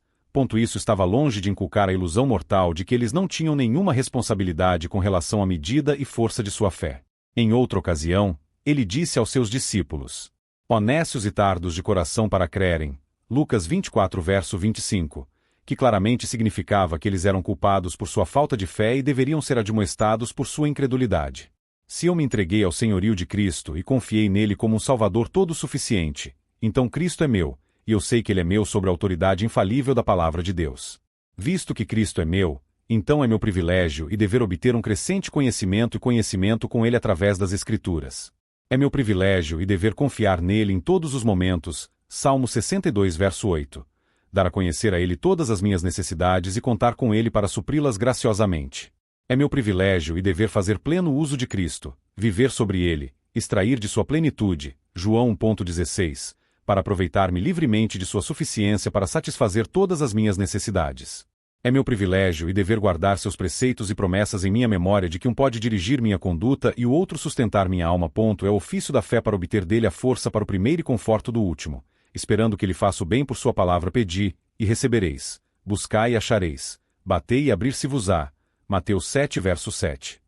Isso estava longe de inculcar a ilusão mortal de que eles não tinham nenhuma responsabilidade com relação à medida e força de sua fé. Em outra ocasião, ele disse aos seus discípulos: Ó nécios e tardos de coração para crerem, Lucas 24 verso 25, que claramente significava que eles eram culpados por sua falta de fé e deveriam ser admoestados por sua incredulidade. Se eu me entreguei ao senhorio de Cristo e confiei nele como um Salvador todo-suficiente, então Cristo é meu, e eu sei que ele é meu sob a autoridade infalível da palavra de Deus. Visto que Cristo é meu, então é meu privilégio e dever obter um crescente conhecimento e conhecimento com ele através das Escrituras. É meu privilégio e dever confiar nele em todos os momentos, Salmo 62 verso 8. Dar a conhecer a ele todas as minhas necessidades e contar com ele para supri-las graciosamente. É meu privilégio e dever fazer pleno uso de Cristo, viver sobre ele, extrair de sua plenitude, João 1,16, para aproveitar-me livremente de sua suficiência para satisfazer todas as minhas necessidades. É meu privilégio e dever guardar seus preceitos e promessas em minha memória, de que um pode dirigir minha conduta e o outro sustentar minha alma. É o ofício da fé para obter dele a força para o primeiro e conforto do último, esperando que ele faça o bem por sua palavra. Pedi, e recebereis, buscai e achareis, batei e abrir-se-vos-á, Mateus 7 verso 7.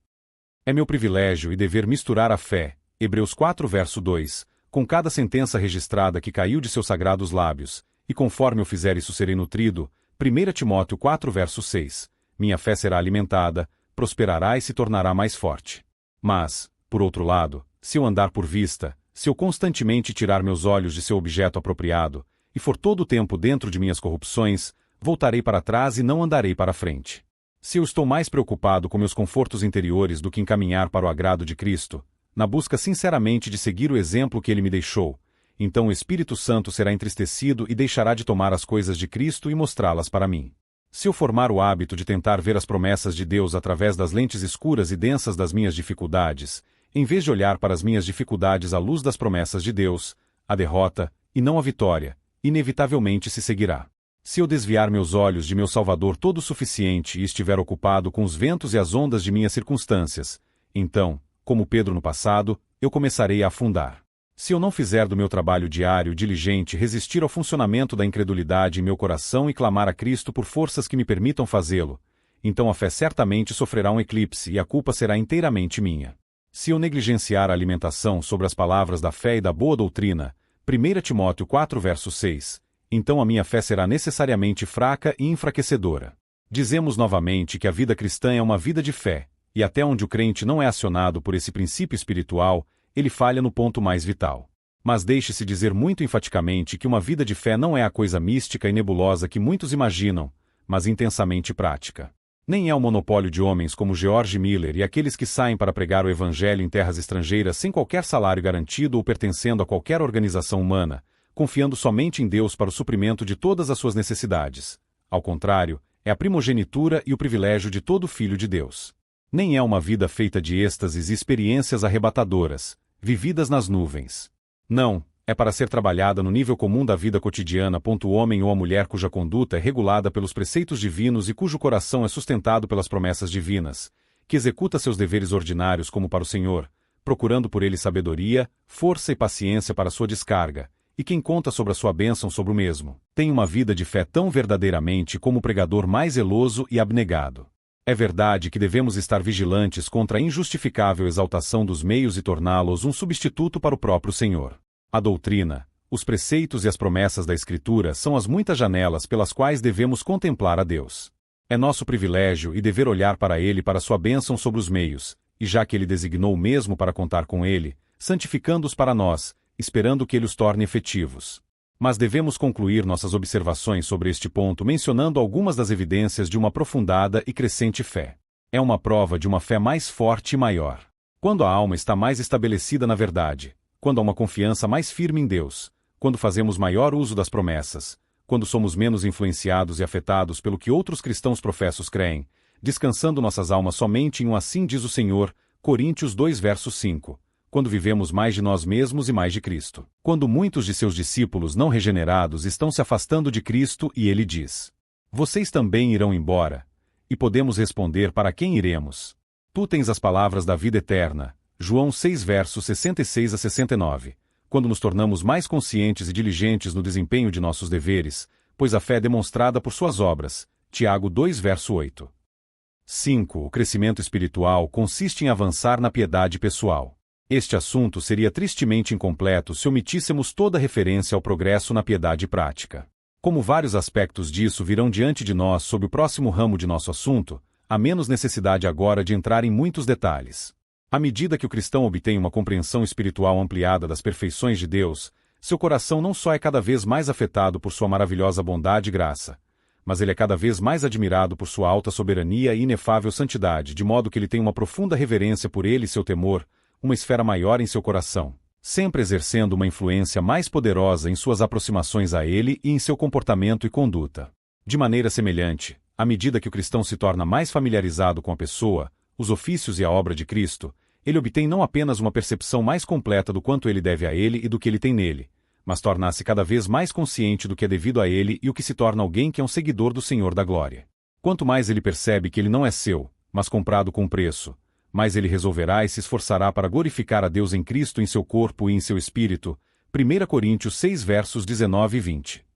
É meu privilégio e dever misturar a fé, Hebreus 4 verso 2, com cada sentença registrada que caiu de seus sagrados lábios, e conforme eu fizer isso serei nutrido, 1 Timóteo 4 verso 6, minha fé será alimentada, prosperará e se tornará mais forte. Mas, por outro lado, se eu andar por vista, se eu constantemente tirar meus olhos de seu objeto apropriado, e for todo o tempo dentro de minhas corrupções, voltarei para trás e não andarei para frente. Se eu estou mais preocupado com meus confortos interiores do que em caminhar para o agrado de Cristo, na busca sinceramente de seguir o exemplo que ele me deixou, então o Espírito Santo será entristecido e deixará de tomar as coisas de Cristo e mostrá-las para mim. Se eu formar o hábito de tentar ver as promessas de Deus através das lentes escuras e densas das minhas dificuldades, em vez de olhar para as minhas dificuldades à luz das promessas de Deus, a derrota, e não a vitória, inevitavelmente se seguirá. Se eu desviar meus olhos de meu Salvador todo-suficiente e estiver ocupado com os ventos e as ondas de minhas circunstâncias, então, como Pedro no passado, eu começarei a afundar. Se eu não fizer do meu trabalho diário diligente resistir ao funcionamento da incredulidade em meu coração e clamar a Cristo por forças que me permitam fazê-lo, então a fé certamente sofrerá um eclipse e a culpa será inteiramente minha. Se eu negligenciar a alimentação sobre as palavras da fé e da boa doutrina, 1 Timóteo 4 verso 6, então a minha fé será necessariamente fraca e enfraquecedora. Dizemos novamente que a vida cristã é uma vida de fé, e até onde o crente não é acionado por esse princípio espiritual, ele falha no ponto mais vital. Mas deixe-se dizer muito enfaticamente que uma vida de fé não é a coisa mística e nebulosa que muitos imaginam, mas intensamente prática. Nem é o monopólio de homens como George Miller e aqueles que saem para pregar o evangelho em terras estrangeiras sem qualquer salário garantido ou pertencendo a qualquer organização humana, confiando somente em Deus para o suprimento de todas as suas necessidades. Ao contrário, é a primogenitura e o privilégio de todo filho de Deus. Nem é uma vida feita de êxtases e experiências arrebatadoras, vividas nas nuvens. Não, é para ser trabalhada no nível comum da vida cotidiana. O homem ou a mulher cuja conduta é regulada pelos preceitos divinos e cujo coração é sustentado pelas promessas divinas, que executa seus deveres ordinários como para o Senhor, procurando por ele sabedoria, força e paciência para sua descarga, e quem conta sobre a sua bênção sobre o mesmo, tem uma vida de fé tão verdadeiramente como o pregador mais zeloso e abnegado. É verdade que devemos estar vigilantes contra a injustificável exaltação dos meios e torná-los um substituto para o próprio Senhor. A doutrina, os preceitos e as promessas da Escritura são as muitas janelas pelas quais devemos contemplar a Deus. É nosso privilégio e dever olhar para Ele para sua bênção sobre os meios, e já que Ele designou mesmo para contar com Ele, santificando-os para nós, esperando que Ele os torne efetivos. Mas devemos concluir nossas observações sobre este ponto mencionando algumas das evidências de uma aprofundada e crescente fé. É uma prova de uma fé mais forte e maior. Quando a alma está mais estabelecida na verdade, quando há uma confiança mais firme em Deus, quando fazemos maior uso das promessas, quando somos menos influenciados e afetados pelo que outros cristãos professos creem, descansando nossas almas somente em um assim diz o Senhor, Coríntios 2 verso 5. Quando vivemos mais de nós mesmos e mais de Cristo. Quando muitos de seus discípulos não regenerados estão se afastando de Cristo e ele diz: vocês também irão embora. E podemos responder: para quem iremos? Tu tens as palavras da vida eterna. João 6 versos 66 a 69. Quando nos tornamos mais conscientes e diligentes no desempenho de nossos deveres, pois a fé é demonstrada por suas obras. Tiago 2 verso 8. 5. O crescimento espiritual consiste em avançar na piedade pessoal. Este assunto seria tristemente incompleto se omitíssemos toda referência ao progresso na piedade prática. Como vários aspectos disso virão diante de nós sob o próximo ramo de nosso assunto, há menos necessidade agora de entrar em muitos detalhes. À medida que o cristão obtém uma compreensão espiritual ampliada das perfeições de Deus, seu coração não só é cada vez mais afetado por sua maravilhosa bondade e graça, mas ele é cada vez mais admirado por sua alta soberania e inefável santidade, de modo que ele tem uma profunda reverência por ele e seu temor, uma esfera maior em seu coração, sempre exercendo uma influência mais poderosa em suas aproximações a ele e em seu comportamento e conduta. De maneira semelhante, à medida que o cristão se torna mais familiarizado com a pessoa, os ofícios e a obra de Cristo, ele obtém não apenas uma percepção mais completa do quanto ele deve a ele e do que ele tem nele, mas torna-se cada vez mais consciente do que é devido a ele e o que se torna alguém que é um seguidor do Senhor da Glória. Quanto mais ele percebe que ele não é seu, mas comprado com preço, mais ele resolverá e se esforçará para glorificar a Deus em Cristo em seu corpo e em seu espírito. 1 Coríntios 6 versos 19 e 20.